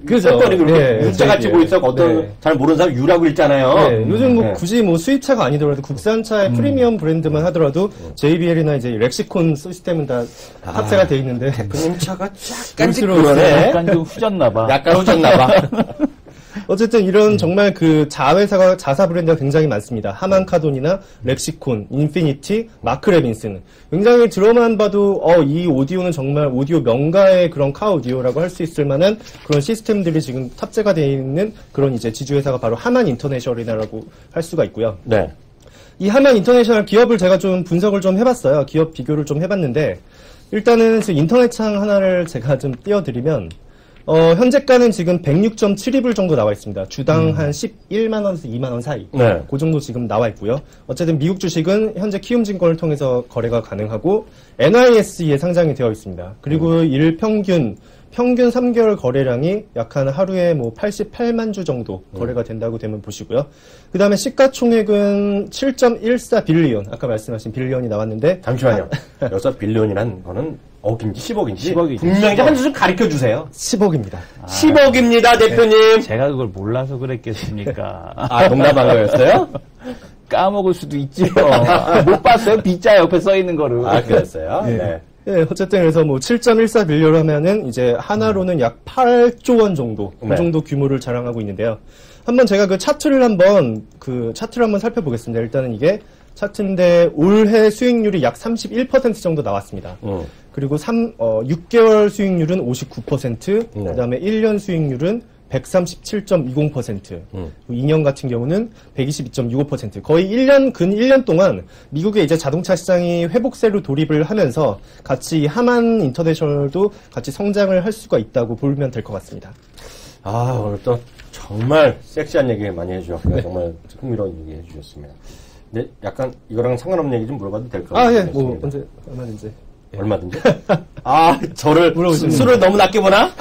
그죠. 색깔이 그렇게 네, U자같이 JBL. 보이서 어떤 네. 잘 모르는 사람 U라고 읽잖아요. 네, 요즘 뭐 네. 굳이 뭐 수입차가 아니더라도 국산차의 프리미엄 브랜드만 하더라도 JBL이나 이제 렉시콘 시스템은 다 탑재가 돼 있는데 대표님 차가 약간 볼수록 그러네. 약간 좀 후졌나봐. 약간 후졌나봐. 어쨌든 이런 정말 그 자사 브랜드가 굉장히 많습니다. 하만 카돈이나 렉시콘, 인피니티, 마크 레빈슨. 굉장히 들어만 봐도 이 오디오는 정말 오디오 명가의 그런 카 오디오라고 할 수 있을 만한 그런 시스템들이 지금 탑재가 되어 있는 그런 이제 지주회사가 바로 하만 인터내셔널이라고 할 수가 있고요. 네. 이 하만 인터내셔널 기업을 제가 좀 분석을 좀 해봤어요. 기업 비교를 좀 해봤는데 일단은 지금 인터넷창 하나를 제가 좀 띄워드리면 현재가는 지금 106.72불 정도 나와 있습니다. 주당 한 11만 원에서 2만 원 사이. 네. 그 정도 지금 나와 있고요. 어쨌든 미국 주식은 현재 키움증권을 통해서 거래가 가능하고 NYSE에 상장이 되어 있습니다. 그리고 평균 3개월 거래량이 약 한 하루에 뭐 88만 주 정도 거래가 된다고 되면 보시고요. 그 다음에 시가총액은 7.14 빌리언. 아까 말씀하신 빌리언이 나왔는데. 잠시만요. 여기서 빌리언이란 거는 억인지 10억인지 10억이죠. 분명히 한 수 좀 가르쳐 주세요. 10억입니다. 10억입니다, 대표님. 제가 그걸 몰라서 그랬겠습니까? 아, 농담한 거였어요? 까먹을 수도 있지요. 못 봤어요? B자 옆에 써 있는 거를. 아, 그랬어요? 네. 네. 네, 어쨌든 그래서 뭐 7.14 빌리언 하면은 이제 하나로는 약 8조 원 정도, 네. 그 정도 규모를 자랑하고 있는데요. 한번 제가 그 차트를 한번 살펴보겠습니다. 일단은 이게 차트인데 올해 수익률이 약 31% 정도 나왔습니다. 그리고 6개월 수익률은 59%, 네. 그다음에 1년 수익률은 137.20%, 2년 같은 경우는 122.65%. 거의 근 1년 동안 미국의 이제 자동차 시장이 회복세로 돌입을 하면서 같이 하만 인터내셔널도 같이 성장을 할 수가 있다고 보면 될 것 같습니다. 아, 오늘 또 정말 섹시한 얘기 많이 해주셨고요. 정말 흥미로운 얘기 해주셨습니다. 근데 약간 이거랑 상관없는 얘기 좀 물어봐도 될까요? 아, 예, 뭐, 언제, 얼마든지. 얼마든지. 아, 저를 물어보시면 술을 너무 낮게 보나?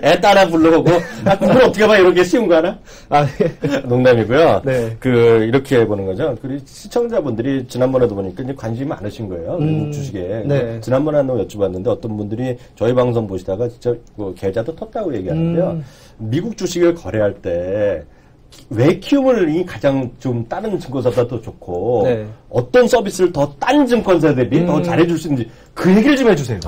애 따라 불러보고, 그걸 어떻게 봐, 이런 게 쉬운 거 하나? 아, 예. 농담이고요. 네. 이렇게 보는 거죠. 그리고 시청자분들이 지난번에도 보니까 이제 관심이 많으신 거예요. 미국 주식에. 네. 지난번에 한번 여쭤봤는데 어떤 분들이 저희 방송 보시다가 진짜 계좌도 텄다고 얘기하는데요. 미국 주식을 거래할 때, 왜 키움을 가장 좀 다른 증권사보다 더 좋고 네. 어떤 서비스를 더 딴 증권사 대비 더 잘해줄 수 있는지 그 얘기를 좀 해주세요.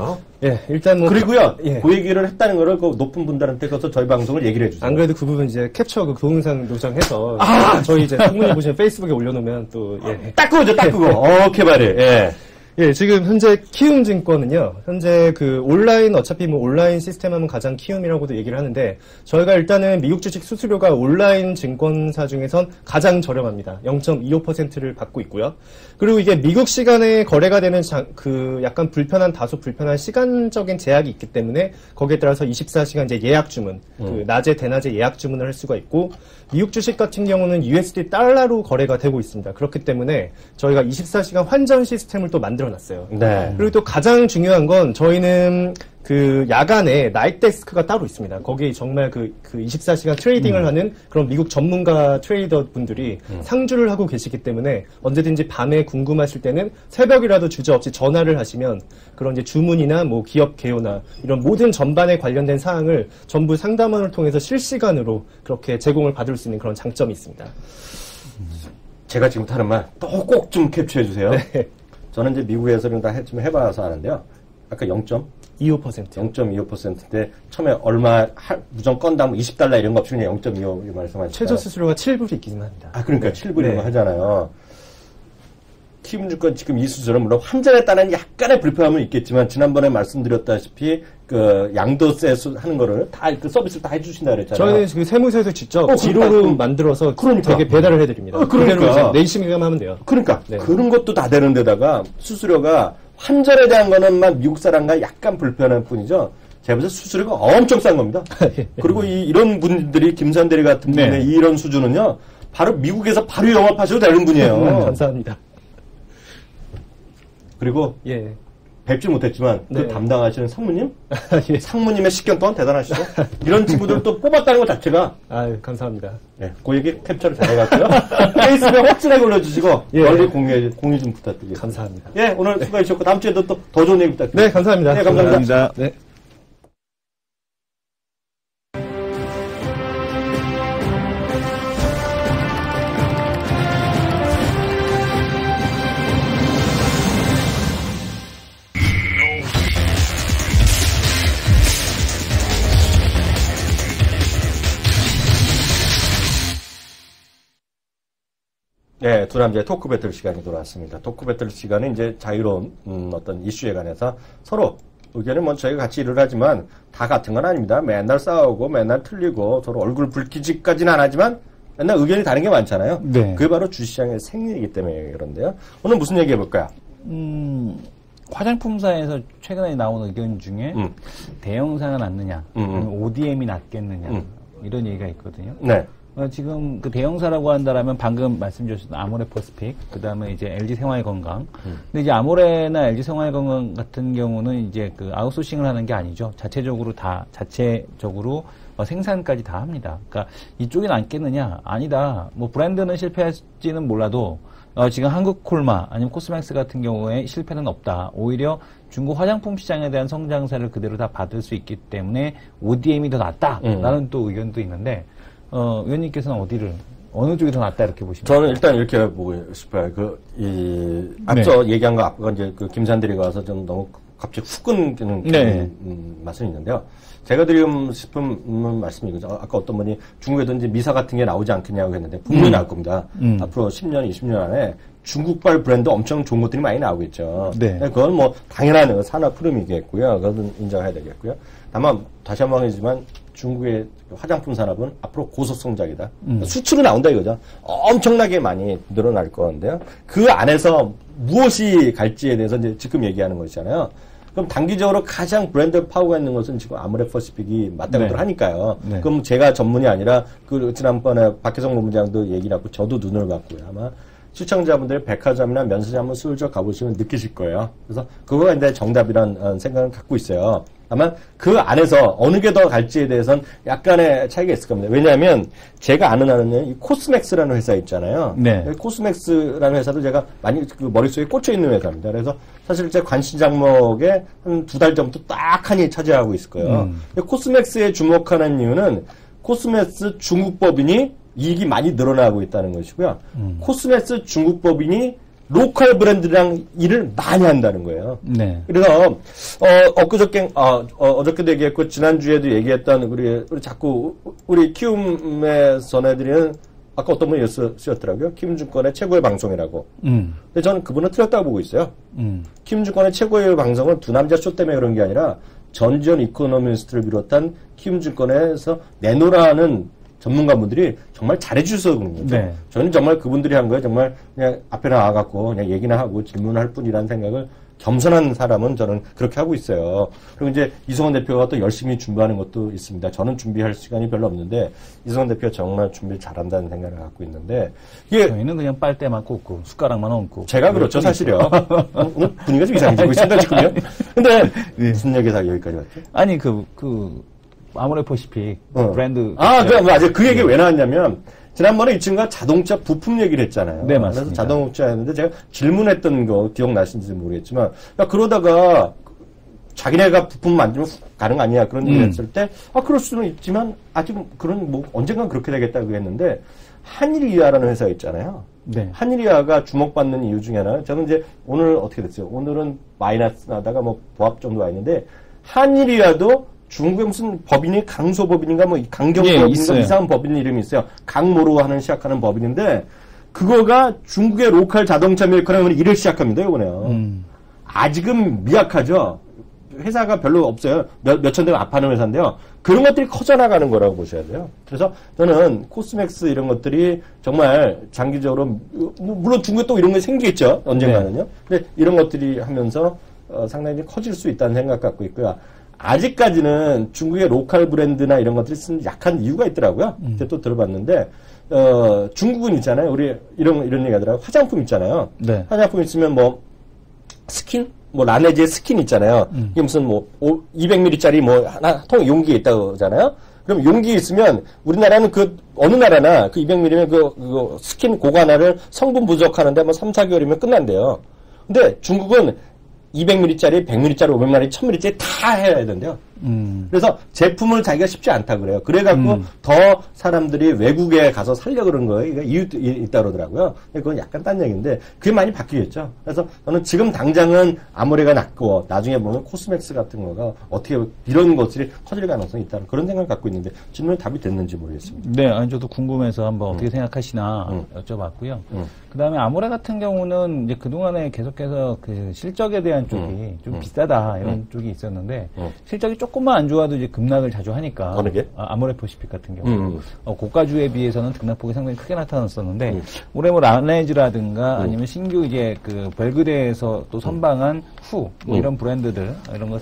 예, 일단 뭐. 그리고요, 예. 그 얘기를 했다는 거를 그 높은 분들한테 가서 저희 방송을 얘기를 해주세요. 안 그래도 그 부분 이제 캡처 그 동영상 요청해서 저희 이제 상무님 보시면 페이스북에 올려놓으면 또 예. 딱 그거죠, 딱 그거. 개발이. 예. 예, 지금 현재 키움증권은요, 현재 그 온라인, 어차피 뭐 온라인 시스템 하면 가장 키움이라고도 얘기를 하는데, 저희가 일단은 미국 주식 수수료가 온라인 증권사 중에선 가장 저렴합니다. 0.25%를 받고 있고요. 그리고 이게 미국 시간에 거래가 되는 약간 다소 불편한 시간적인 제약이 있기 때문에, 거기에 따라서 24시간 이제 예약 주문, 그 낮에, 대낮에 예약 주문을 할 수가 있고, 미국 주식 같은 경우는 USD 달러로 거래가 되고 있습니다. 그렇기 때문에 저희가 24시간 환전 시스템을 또 만들어놨어요. 네. 그리고 또 가장 중요한 건 저희는 그 야간에 나이트 데스크가 따로 있습니다. 거기 정말 그 24시간 트레이딩을 하는 그런 미국 전문가 트레이더 분들이 상주를 하고 계시기 때문에 언제든지 밤에 궁금하실 때는 새벽이라도 주저없이 전화를 하시면 그런 이제 주문이나 뭐 기업 개요나 이런 모든 전반에 관련된 사항을 전부 상담원을 통해서 실시간으로 그렇게 제공을 받을 수 있는 그런 장점이 있습니다. 제가 지금 하는 말 또 꼭 좀 캡처해 주세요. 네. 저는 이제 미국에서는 다 좀 해봐서 아는데요. 아까 25%. 0.25%인데 처음에 무전 건당 $20 이런 거 없이 그냥 0.25 말씀하시죠. 최저 수수료가 7불이 있긴 합니다. 아, 그러니까 네. 7불 이런 거 하잖아요. 키움증권 지금 이 수준은 물론 환전에 따른 약간의 불편함은 있겠지만 지난번에 말씀드렸다시피 그 양도세 하는 거를 다 그 서비스를 다 해주신다 그랬잖아요. 저희는 그 세무서에서 직접 지로로 만들어서 되게 배달을 해드립니다. 그러니까 내시경만 하면 돼요. 그러니까 그런 것도 다 되는 데다가 수수료가 환전에 대한 거는만 미국 사람과 약간 불편한 뿐이죠. 제가 볼때 수수료가 엄청 싼 겁니다. 그리고 이런 분들이 김산 대리 같은 분의 이런 수준은요. 바로 미국에서 바로 영업하셔도 되는 분이에요. 감사합니다. 그리고 뵙지 못했지만 그 담당하시는 상무님? 상무님의 식견 또한 대단하시죠. 이런 친구들 또 뽑았다는 것 자체가 아유, 감사합니다. 그 얘기 캡처를 잘해갖고요. 페이스북에 확실하게 올려주시고 널리 공유 좀 부탁드립니다. 감사합니다. 오늘 수고해 주셨고 다음 주에도 또 더 좋은 얘기 부탁드립니다. 네, 감사합니다. 네, 감사합니다. 네. 네, 두 남자의 토크 배틀 시간이 돌아왔습니다. 토크 배틀 시간은 이제 자유로운 어떤 이슈에 관해서 서로 의견은 뭐 저희가 같이 일을 하지만 다 같은 건 아닙니다. 맨날 싸우고 맨날 틀리고 서로 얼굴 붉히지까지는 안 하지만 맨날 의견이 다른 게 많잖아요. 그게 바로 주시장의 생리이기 때문에 그런데요. 오늘 무슨 얘기 해볼까요? 화장품사에서 최근에 나온 의견 중에 대형사가 낫느냐, 아니면 ODM이 낫겠느냐 이런 얘기가 있거든요. 네. 지금 그 대형사라고 한다라면 방금 말씀 주셨던 아모레퍼스픽, 그 다음에 이제 LG 생활건강. 근데 이제 아모레나 LG 생활건강 같은 경우는 이제 그 아웃소싱을 하는 게 아니죠. 자체적으로 생산까지 다 합니다. 그러니까 이쪽이 낫겠느냐? 아니다. 뭐 브랜드는 실패할지는 몰라도 지금 한국콜마 아니면 코스맥스 같은 경우에 실패는 없다. 오히려 중국 화장품 시장에 대한 성장세를 그대로 다 받을 수 있기 때문에 ODM이 더 낫다라는 또 의견도 있는데 의원님께서는 어느 쪽이 더 낫다 이렇게 보십니까? 저는 일단 이렇게 보고 싶어요. 앞서 얘기한 거 앞서 이제 그 김산대리가 와서 좀 너무 갑자기 훅 끊기는 맛은 있는데요. 제가 드리고 싶은 말씀이 이거죠. 아까 어떤 분이 중국에도 이제 미사 같은 게 나오지 않겠냐고 했는데 분명히 나올 겁니다. 앞으로 10년, 20년 안에 중국발 브랜드 엄청 좋은 것들이 많이 나오겠죠. 그건 뭐 당연한 산업 흐름이겠고요. 그건 인정해야 되겠고요. 다만 다시 한 번 하지만 중국의 화장품 산업은 앞으로 고속성장이다. 수출이 나온다 이거죠. 엄청나게 많이 늘어날 건데요. 그 안에서 무엇이 갈지에 대해서 이제 지금 얘기하는 것이잖아요. 그럼 단기적으로 가장 브랜드 파워가 있는 것은 지금 아모레퍼시픽이 맞다고 하니까요. 그럼 제가 전문이 아니라 그 지난번에 박혜성 본부장도 얘기를 하고 저도 눈을 봤고요. 아마 시청자분들이 백화점이나 면세점 한번 슬쩍 가보시면 느끼실 거예요. 그래서 그거가 이제 정답이라는 생각을 갖고 있어요. 다만 그 안에서 어느 게 더 갈지에 대해서는 약간의 차이가 있을 겁니다. 왜냐하면 제가 아는 한은 이 코스맥스라는 회사 있잖아요. 코스맥스라는 회사도 제가 많이 그 머릿속에 꽂혀 있는 회사입니다. 그래서 사실 제 관심 장목에 한 2달 전부터 딱하니 차지하고 있을 거예요. 코스맥스에 주목하는 이유는 코스맥스 중국 법인이 이익이 많이 늘어나고 있다는 것이고요. 코스맥스 중국 법인이 로컬 브랜드랑 일을 많이 한다는 거예요. 그래서 어저께도 얘기했고 지난주에도 얘기했던 우리 자꾸 우리 키움에서 내드리는 아까 어떤 분이 쓰였더라고요. 키움증권의 최고의 방송이라고. 근데 저는 그분은 틀렸다고 보고 있어요. 키움증권의 최고의 방송은 두 남자 쇼 때문에 그런 게 아니라 전지현 이코노미스트를 비롯한 키움증권에서 내놓으라는 전문가분들이 정말 잘해주셔서 그런 거죠. 저는 정말 그분들이 한 거예요. 정말 그냥 앞에 나와갖고 그냥 얘기나 하고 질문할 뿐이라는 생각을 겸손한 사람은 저는 그렇게 하고 있어요. 그리고 이제 이성원 대표가 또 열심히 준비하는 것도 있습니다. 저는 준비할 시간이 별로 없는데 이성원 대표가 정말 준비 잘한다는 생각을 갖고 있는데 이게 저희는 그냥 빨대만 꽂고 숟가락만 얹고 제가 그렇죠 사실요. 오늘 분위기가 좀 이상해지고 있습니다 지금요. 근데 무슨 얘기가 여기까지 왔죠? 아니 아모레퍼시픽 브랜드 맞아요. 그 얘기 왜 나왔냐면 지난번에 이 친구가 자동차 부품 얘기를 했잖아요. 맞습니다. 그래서 자동차였는데 제가 질문했던 거 기억나시는지 모르겠지만 그러다가 자기네가 부품 만들면 가는 거 아니야 그런 얘기를 했을 때 그럴 수는 있지만 아직 그런 언젠간 그렇게 되겠다고 했는데 한일이아라는 회사가 있잖아요. 한일이아가 주목받는 이유 중에 하나는 저는 이제 오늘 어떻게 됐어요? 오늘은 마이너스 나다가 보합 정도 와 있는데 한일이아도 중국에 무슨 법인이 강소법인인가 강경법인인가 이상한 법인 이름이 있어요. 강모로 시작하는 법인인데 그거가 중국의 로컬 자동차 메이커라면 일을 시작합니다, 이번에요. 아직은 미약하죠. 회사가 별로 없어요. 몇천 대가 압하는 회사인데요. 그런 것들이 커져나가는 거라고 보셔야 돼요. 그래서 저는 코스맥스 이런 것들이 정말 장기적으로, 물론 중국에 또 이런 게 생기겠죠. 언젠가는요. 네. 근데 이런 것들이 하면서 상당히 커질 수 있다는 생각 갖고 있고요. 아직까지는 중국의 로컬 브랜드나 이런 것들이 쓴 약한 이유가 있더라고요. 그때 또 들어봤는데, 중국은 있잖아요. 우리 이런 얘기 하더라고요. 화장품 있잖아요. 네. 화장품 있으면 뭐, 스킨? 뭐, 라네즈의 스킨 있잖아요. 이게 무슨 뭐, 200ml짜리 뭐, 하나, 통 용기에 있다고 하잖아요. 그럼 용기 있으면, 우리나라는 어느 나라나 200ml면 그 스킨 그거 하나를 성분 분석하는데 뭐 3, 4개월이면 끝난대요. 근데 중국은 200ml짜리, 100ml짜리, 500ml짜리, 1000ml짜리 다 해야 된대요. 그래서 제품을 자기가 쉽지 않다 그래요. 그래갖고 더 사람들이 외국에 가서 살려고 그런 거예요. 이유도 있다 그러더라고요. 그건 약간 딴 얘기인데 그게 많이 바뀌겠죠. 그래서 저는 지금 당장은 아모레가 낫고 나중에 보면 코스맥스 같은 거가 어떻게 이런 것들이 커질 가능성이 있다는 그런 생각을 갖고 있는데 질문에 답이 됐는지 모르겠습니다. 네, 아니 저도 궁금해서 한번 어떻게 생각하시나 여쭤봤고요. 그다음에 아모레 같은 경우는 이제 그동안에 계속해서 그 실적에 대한 쪽이 좀 비싸다 이런 쪽이 있었는데 실적이 조금만 안 좋아도 이제 급락을 자주 하니까. 어느 게? 아모레 퍼시픽 같은 경우 고가주에 비해서는 등락폭이 상당히 크게 나타났었는데 올해 뭐 라네즈라든가 아니면 신규 이제 그 벨그레에서 또 선방한 후 뭐 이런 브랜드들 이런 거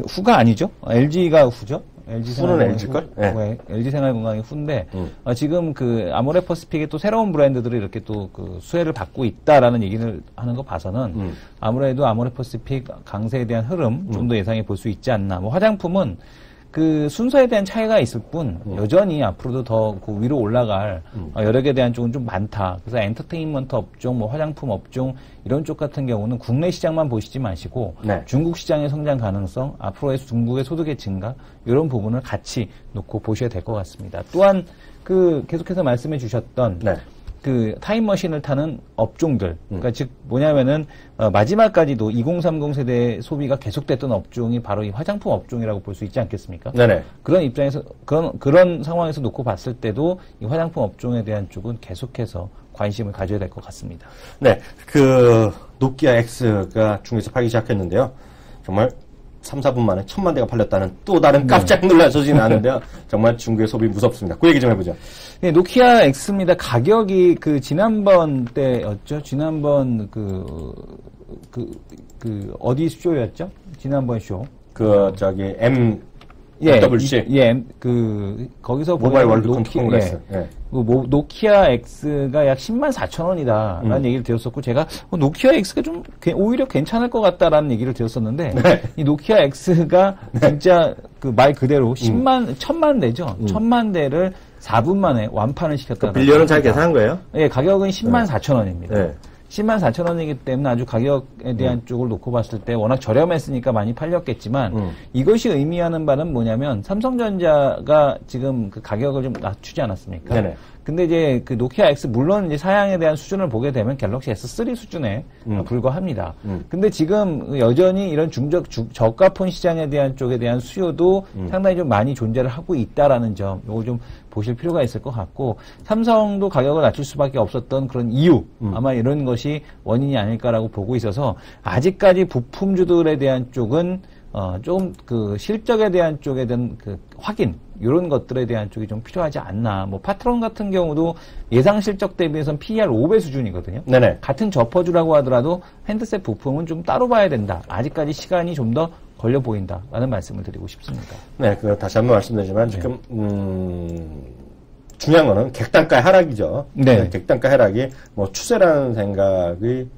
후가 아니죠? LG가 후죠? 후는 LG걸? 네. LG 생활건강이 후인데, 지금 그 아모레 퍼시픽의 또 새로운 브랜드들이 이렇게 또 그 수혜를 받고 있다라는 얘기를 하는 거 봐서는 아무래도 아모레 퍼시픽 강세에 대한 흐름 좀 더 예상해 볼 수 있지 않나. 뭐 화장품은 그 순서에 대한 차이가 있을 뿐 여전히 앞으로도 더 그 위로 올라갈 여러 개에 대한 쪽은 좀 많다. 그래서 엔터테인먼트 업종, 뭐 화장품 업종 이런 쪽 같은 경우는 국내 시장만 보시지 마시고 네. 중국 시장의 성장 가능성, 앞으로의 중국의 소득의 증가 이런 부분을 같이 놓고 보셔야 될 것 같습니다. 또한 그 계속해서 말씀해 주셨던 네. 그 타임머신을 타는 업종들, 그러니까 즉 뭐냐면은 마지막까지도 2030 세대 소비가 계속됐던 업종이 바로 이 화장품 업종이라고 볼 수 있지 않겠습니까? 네네. 그런 입장에서 그런 상황에서 놓고 봤을 때도 이 화장품 업종에 대한 쪽은 계속해서 관심을 가져야 될 것 같습니다. 네, 그 노키아 X가 중국에서 팔기 시작했는데요. 정말 3, 4분 만에 1000만 대가 팔렸다는 또 다른 깜짝 놀란 소식이 나는데요. 정말 중국의 소비 무섭습니다. 그 얘기 좀 해보죠. 네, 노키아 X입니다. 가격이 그 지난번 때였죠. 지난번 어디 쇼였죠? 지난번 쇼. 저기 MWC. 거기서 모바일 월드 컴퓨터 콩그레스. 노키아 X가 약 10만 4천 원이다라는 얘기를 드렸었고, 제가 노키아 X가 좀 오히려 괜찮을 것 같다라는 얘기를 드렸었는데, 네. 이 노키아 X가 진짜 그 말 그대로 1000만 대죠. 1000만 대를 4분 만에 완판을 시켰다. 빌리언은 잘 계산한 거예요? 네, 가격은 10만 4천 원입니다. 네. 10만 4천 원이기 때문에 아주 가격에 대한 쪽을 놓고 봤을 때 워낙 저렴했으니까 많이 팔렸겠지만 이것이 의미하는 바는 뭐냐면 삼성전자가 지금 그 가격을 좀 낮추지 않았습니까? 네네. 근데 이제 그 노키아 X 물론 이제 사양에 대한 수준을 보게 되면 갤럭시 S3 수준에 불과합니다. 근데 지금 여전히 이런 저가폰 시장에 대한 쪽에 대한 수요도 상당히 좀 많이 존재를 하고 있다라는 점, 요거 좀 보실 필요가 있을 것 같고, 삼성도 가격을 낮출 수밖에 없었던 그런 이유, 아마 이런 것이 원인이 아닐까라고 보고 있어서 아직까지 부품주들에 대한 쪽은 조금 그 실적에 대한 쪽에 대한 그 확인, 이런 것들에 대한 쪽이 좀 필요하지 않나. 뭐 파트론 같은 경우도 예상 실적 대비해서는 PER 5배 수준이거든요. 네네. 같은 접어주라고 하더라도 핸드셋 부품은 좀 따로 봐야 된다. 아직까지 시간이 좀 더 걸려 보인다라는 말씀을 드리고 싶습니다. 네, 다시 한번 말씀드리지만 지금 중요한 거는 객단가의 하락이죠. 네. 객단가 하락이 뭐 추세라는 생각이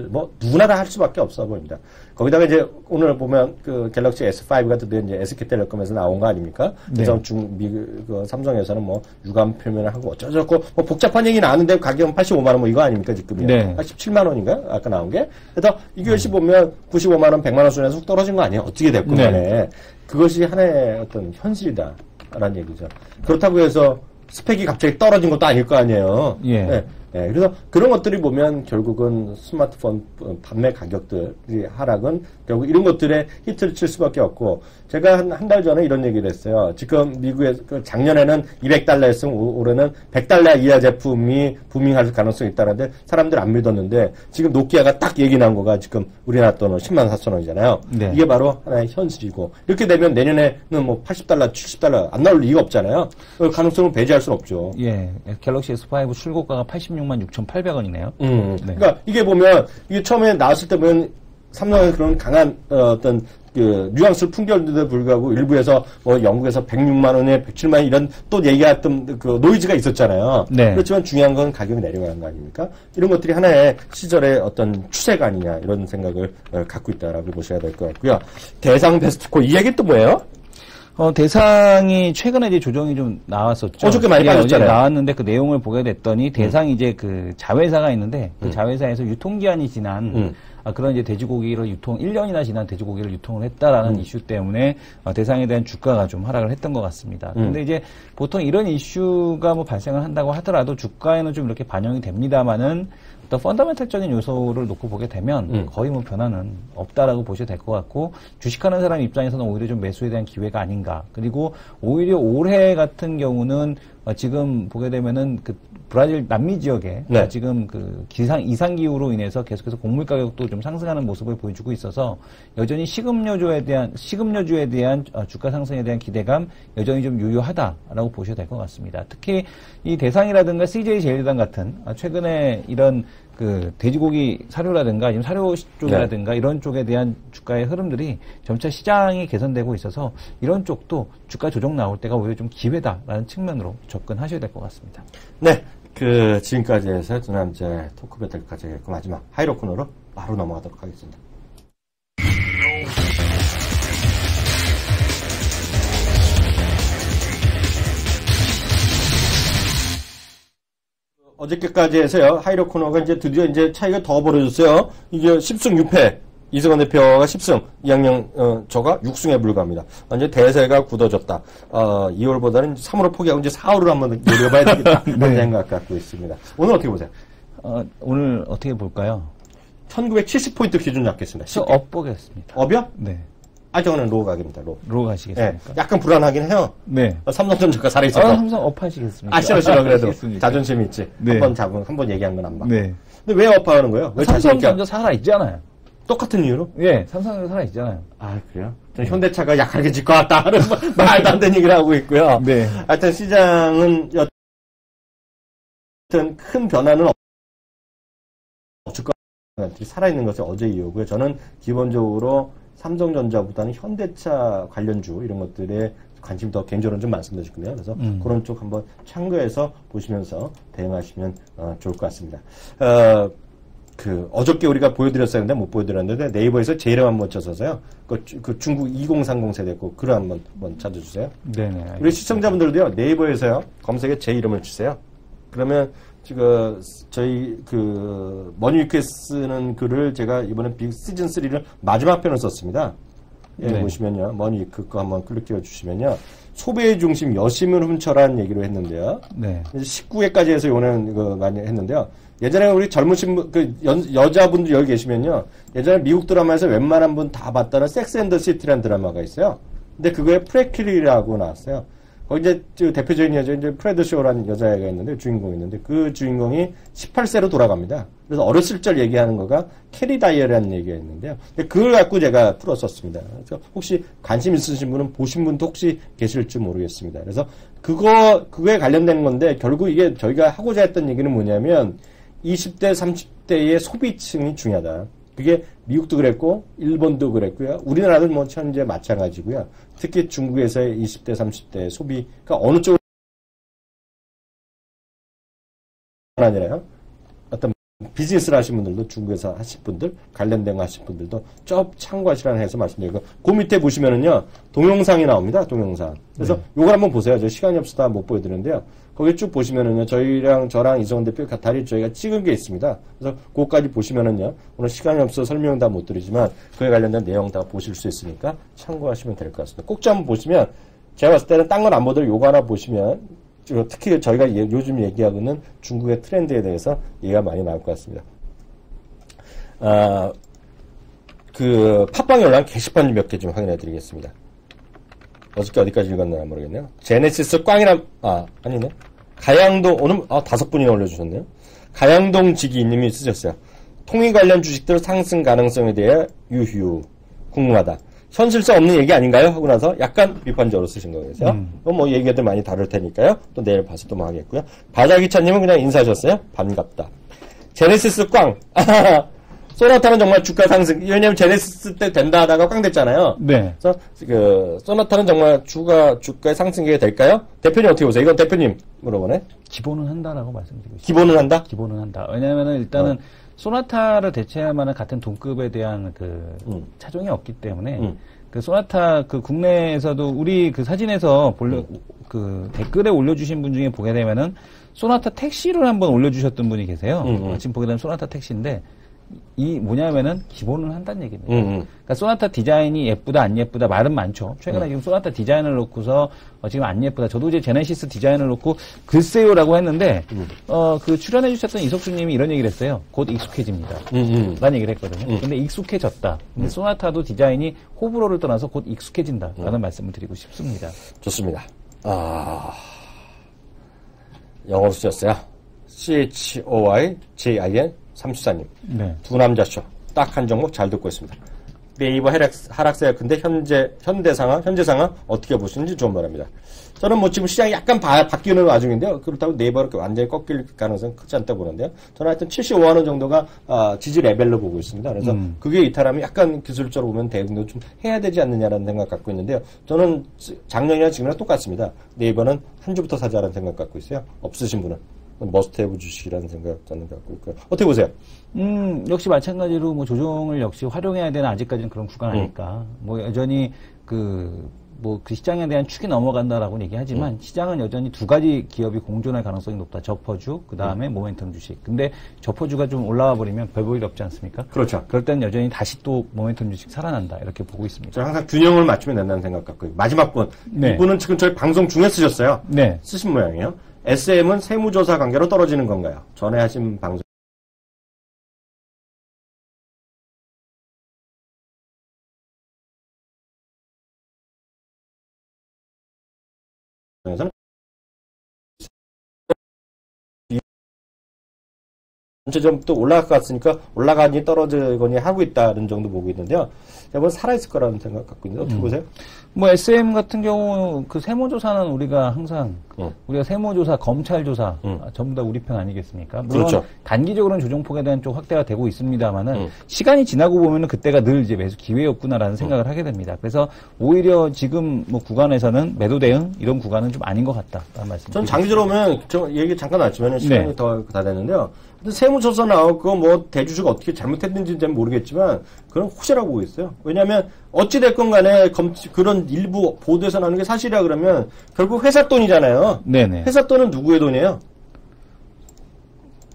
뭐 누구나 다 할 수밖에 없어 보입니다. 거기다가 이제 오늘 보면 그 갤럭시 S5가 드디어 이제 SK텔레콤에서 나온 거 아닙니까? 그래서 그 삼성에서는 뭐 유감 표면을 하고 어쩌저쩌고 뭐 복잡한 얘기 나왔는데 가격은 85만 원 뭐 이거 아닙니까 지금이요? 네. 87만 원인가 아까 나온 게? 그래서 이것이 보면 95만 원, 100만 원 수준에서 훅 떨어진 거 아니에요? 어떻게 됐건 간에 그것이 하나의 어떤 현실이다라는 얘기죠. 그렇다고 해서 스펙이 갑자기 떨어진 것도 아닐 거 아니에요. 예. 네. 예, 그래서 그런 것들이 보면 결국은 스마트폰 판매 가격들이 하락은 결국 이런 것들에 히트를 칠 수밖에 없고, 제가 한 달 전에 이런 얘기를 했어요. 지금 미국에서 작년에는 $200였으면 올해는 $100 이하 제품이 부밍할 가능성이 있다는데 사람들 안 믿었는데, 지금 노키아가 딱 얘기 난 거가 지금 우리나라 돈은 104,000원이잖아요. 네. 이게 바로 하나의 현실이고, 이렇게 되면 내년에는 뭐 $80, $70 안 나올 리가 없잖아요. 그 가능성을 배제할 수는 없죠. 예, 갤럭시 S5 출고가가 8668,800원이네요. 네. 그러니까 이게 보면, 이게 처음에 나왔을 때 보면 삼성의 그런 강한 어떤 그 뉘앙스를 풍겨는데도 불구하고 일부에서 뭐 영국에서 106만 원에 107만 원 이런 또 얘기했던 그 노이즈가 있었잖아요. 네. 그렇지만 중요한 건 가격이 내려가는 거 아닙니까? 이런 것들이 하나의 시절의 어떤 추세가 아니냐, 이런 생각을 갖고 있다라고 보셔야 될 것 같고요. 대상 베스트코 이 얘기 또 뭐예요? 대상이 최근에 이제 조정이 좀 나왔었죠. 어저께 많이 빠졌잖아요. 나왔는데 그 내용을 보게 됐더니 대상이 이제 그 자회사가 있는데 그 자회사에서 유통기한이 지난 그런 이제 돼지고기를 1년이나 지난 돼지고기를 유통을 했다라는 이슈 때문에 대상에 대한 주가가 좀 하락을 했던 것 같습니다. 근데 이제 보통 이런 이슈가 뭐 발생을 한다고 하더라도 주가에는 좀 이렇게 반영이 됩니다만은 어떤 펀더멘탈적인 요소를 놓고 보게 되면 거의 뭐 변화는 없다라고 보셔도 될 것 같고, 주식하는 사람 입장에서는 오히려 좀 매수에 대한 기회가 아닌가. 그리고 오히려 올해 같은 경우는 지금 보게 되면은 그 브라질 남미 지역에 네. 지금 그 이상 기후로 인해서 계속해서 곡물 가격도 좀 상승하는 모습을 보여주고 있어서 여전히 식음료주에 대한 주가 상승에 대한 기대감 여전히 좀 유효하다라고 보셔야 될 것 같습니다. 특히 이 대상이라든가 CJ 제일당 같은 최근에 이런 그 돼지고기 사료라든가 아니면 사료 쪽이라든가 네. 이런 쪽에 대한 주가의 흐름들이 점차 시장이 개선되고 있어서 이런 쪽도 주가 조정 나올 때가 오히려 좀 기회다라는 측면으로 접근하셔야 될 것 같습니다. 네. 지금까지 해서 두 남자의 토크 배틀까지 했고, 마지막 하이로 코너로 바로 넘어가도록 하겠습니다. 어저께까지 해서요, 하이로 코너가 이제 드디어 이제 차이가 더 벌어졌어요. 이게 10승 6패. 이승원 대표가 10승, 이학영, 저가 6승에 불과합니다. 완전 대세가 굳어졌다. 2월보다는 3월을 포기하고 이제 4월을 한번 노려봐야 되겠다. 네. 그런 생각 갖고 있습니다. 오늘 어떻게 보세요? 오늘 어떻게 볼까요? 1970포인트 기준 잡겠습니다. 저 업 보겠습니다. 업이요? 네. 저는 로 가겠습니다, 로. 로 가시겠습니까? 네. 약간 불안하긴 해요. 네. 삼성전자가 살아있어서. 삼성 업 하시겠습니까? 싫어, 그래도. 자존심이 있지. 네. 한번 얘기한 건 안 봐. 네. 근데 왜 업하는 거예요? 왜 삼성전자 살아있잖아요. 똑같은 이유로? 예, 삼성전자 살아있잖아요. 그래요? 저는 현대차가 약하게 질 것 같다 하는 말도 안 되는 얘기를 하고 있고요. 네. 하여튼 시장은 여튼 큰 변화는 없을 것 같아요. 살아있는 것이 어제 이유고요. 저는 기본적으로 삼성전자보다는 현대차 관련주 이런 것들에 관심이 더 개인적으로 좀 많습니다. 지금요. 그래서 그런 쪽 한번 참고해서 보시면서 대응하시면 좋을 것 같습니다. 어저께 우리가 보여드렸어야 했는데 못 보여드렸는데 네이버에서 제 이름 한번 쳐서요. 그 중국 2030 세대 거 글을 한번 찾아주세요. 네네. 알겠습니다. 우리 시청자분들도요, 네이버에서요, 검색에 제 이름을 주세요. 그러면 지금 저희 머니위크에 쓰는 글을 제가 이번에 빅 시즌 3를 마지막 편을 썼습니다. 예, 네. 보시면요, 머니위크 거 한번 클릭해 주시면요, 소비의 중심 여심을 훔쳐라는 얘기로 했는데요. 네. 19회까지 해서 요는 많이 했는데요. 예전에 우리 젊으신 여자분들 여기 계시면요, 예전에 미국 드라마에서 웬만한 분 다 봤다는 섹스 앤 더 시티라는 드라마가 있어요. 근데 그거에 프레킬이라고 나왔어요. 거기 이제 대표적인 여자, 이제 프레드 쇼라는 여자애가 있는데, 주인공이 있는데, 그 주인공이 18세로 돌아갑니다. 그래서 어렸을 적 얘기하는 거가 캐리 다이어라는 얘기가 있는데요. 근데 그걸 갖고 제가 풀었었습니다. 그래서 혹시 관심 있으신 분은 보신 분도 혹시 계실지 모르겠습니다. 그래서 그거에 관련된 건데, 결국 이게 저희가 하고자 했던 얘기는 뭐냐면, 20대, 30대의 소비층이 중요하다. 그게 미국도 그랬고, 일본도 그랬고요. 우리나라도 뭐 현재 마찬가지고요. 특히 중국에서의 20대, 30대 소비가 어느 쪽으로 아니라요. 어떤 비즈니스를 하신 분들도 중국에서 하실 분들, 관련된 거 하실 분들도 쭉 참고하시라는 해서 말씀드리고, 그 밑에 보시면은요, 동영상이 나옵니다. 동영상. 그래서 요걸 한번 보세요. 저 시간이 없어서 다 못 보여드리는데요. 거기 쭉 보시면은요, 저랑 이성원 대표 다리 저희가 찍은 게 있습니다. 그래서 그거까지 보시면은요, 오늘 시간이 없어서 설명 다 못 드리지만, 그에 관련된 내용 다 보실 수 있으니까 참고하시면 될 것 같습니다. 꼭 좀 한번 보시면, 제가 봤을 때는 딴 건 안 보더라도 요거 하나 보시면, 특히 저희가 요즘 얘기하고 있는 중국의 트렌드에 대해서 얘기가 많이 나올 것 같습니다. 그 팟빵에 올라온 게시판 몇 개 좀 확인해 드리겠습니다. 어저께 어디까지 읽었나 모르겠네요. 제네시스 꽝이란, 아니네. 가양동, 오늘, 5분이나 올려주셨네요. 가양동 지기님이 쓰셨어요. 통일 관련 주식들 상승 가능성에 대해 유휴, 궁금하다. 현실성 없는 얘기 아닌가요? 하고 나서 약간 비판적으로 쓰신 거예요. 뭐 얘기들 많이 다룰 테니까요. 또 내일 봐서 또 뭐 하겠고요. 바자기차님은 그냥 인사하셨어요. 반갑다. 제네시스 꽝. 소나타는 정말 주가 상승. 왜냐면 제네시스 때 된다 하다가 꽝 됐잖아요. 네. 그래서 소나타는 정말 주가의 상승기가 될까요? 대표님 어떻게 보세요? 이건 대표님 물어보네. 기본은 한다라고 말씀드리고 있습니다. 기본은 한다? 기본은 한다. 왜냐면은 일단은 소나타를 대체할 만한 같은 동급에 대한 차종이 없기 때문에 그 소나타 그 국내에서도 우리 그 사진에서 그 댓글에 올려주신 분 중에 보게 되면은 소나타 택시를 한번 올려주셨던 분이 계세요. 지금 보게 되면 소나타 택시인데 이 뭐냐면은 기본을 한다는 얘기입니다. 그러니까 소나타 디자인이 예쁘다 안 예쁘다 말은 많죠. 최근에 지금 소나타 디자인을 놓고서 지금 안 예쁘다. 저도 이제 제네시스 디자인을 놓고 글쎄요라고 했는데 그 출연해 주셨던 이석수님이 이런 얘기를 했어요. 곧 익숙해집니다. 라는 얘기를 했거든요. 근데 익숙해졌다. 근데 소나타도 디자인이 호불호를 떠나서 곧 익숙해진다라는 말씀을 드리고 싶습니다. 좋습니다. 영어로 쓰셨어요. CHOYJIN 34님. 네. 두 남자쇼. 딱 한 종목 잘 듣고 있습니다. 네이버 하락세가 근데 현재 상황 어떻게 보시는지 좀 바랍니다. 저는 뭐 지금 시장이 약간 바뀌는 와중인데요. 그렇다고 네이버가 이렇게 완전히 꺾일 가능성은 크지 않다고 보는데요. 저는 하여튼 75만원 정도가 지지 레벨로 보고 있습니다. 그래서 그게 이탈하면 약간 기술적으로 보면 대응도 좀 해야 되지 않느냐라는 생각 갖고 있는데요. 저는 작년이나 지금이랑 똑같습니다. 네이버는 한 주부터 사자라는 생각 갖고 있어요. 없으신 분은. 머스트헤브 주식이라는 생각 저는 갖고 있고요. 어떻게 보세요? 역시 마찬가지로 뭐 조정을 역시 활용해야 되는 아직까지는 그런 구간 아닐까. 뭐 여전히 그 시장에 대한 축이 넘어간다라고 얘기하지만 시장은 여전히 두 가지 기업이 공존할 가능성이 높다. 저퍼주, 그 다음에 모멘텀 주식. 근데 저퍼주가 좀 올라와 버리면 별 볼 일 없지 않습니까? 그렇죠. 그럴 때는 여전히 다시 또 모멘텀 주식 살아난다. 이렇게 보고 있습니다. 저는 항상 균형을 맞추면 된다는 생각 갖고 있고요. 마지막 분. 네. 이분은 지금 저희 방송 중에 쓰셨어요. 네. 쓰신 모양이에요. SM은 세무조사 관계로 떨어지는 건가요? 전에 하신 방송. 에서는 전체적으로 또 올라갈 것 같으니까 올라가니 떨어지거니 하고 있다는 정도 보고 있는데요. 이번 살아있을 거라는 생각 갖고 있는데 어떻게 보세요? 뭐 SM 같은 경우 그 세무조사는 우리가 항상 우리가 세무조사, 검찰조사 전부 다 우리 편 아니겠습니까? 물론 그렇죠. 단기적으로는 조정폭에 대한 쪽 확대가 되고 있습니다만은 시간이 지나고 보면은 그때가 늘 이제 매수 기회였구나라는 생각을 하게 됩니다. 그래서 오히려 지금 뭐 구간에서는 매도 대응 이런 구간은 좀 아닌 것 같다라는 말씀. 전 장기적으로 보면 저 얘기 잠깐 나왔지만 시간이 더 다 됐는데요. 근데 세무조사 나오고 뭐 대주주가 어떻게 잘못했는지는 잘 모르겠지만 그런 호재라고 보고 있어요. 왜냐하면 어찌 됐건 간에 그런 일부 보도에서 나오는 게 사실이라 그러면 결국 회사 돈이잖아요. 네네. 회사 돈은 누구의 돈이에요?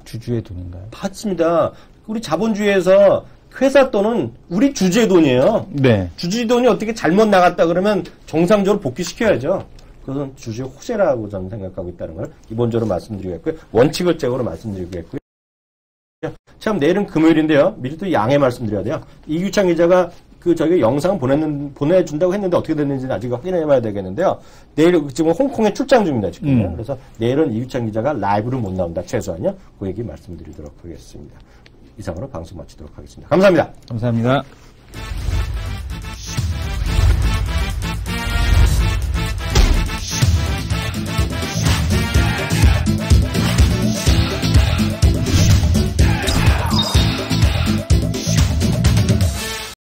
주주의 돈인가요? 맞습니다. 우리 자본주의에서 회사 돈은 우리 주주의 돈이에요. 네. 주주의 돈이 어떻게 잘못 나갔다 그러면 정상적으로 복귀시켜야죠. 그것은 주주의 호재라고 저는 생각하고 있다는 걸 기본적으로 말씀드리고 있고요. 원칙을 적으로 말씀드리고 있고요. 참 내일은 금요일인데요. 미리 또 양해 말씀드려야 돼요. 이규창 기자가 저희가 영상 보내준다고 했는데 어떻게 됐는지는 아직 확인해봐야 되겠는데요. 내일 지금 홍콩에 출장 중입니다. 지금. 그래서 내일은 이규창 기자가 라이브로 못 나온다. 최소한요. 그 얘기 말씀드리도록 하겠습니다. 이상으로 방송 마치도록 하겠습니다. 감사합니다. 감사합니다.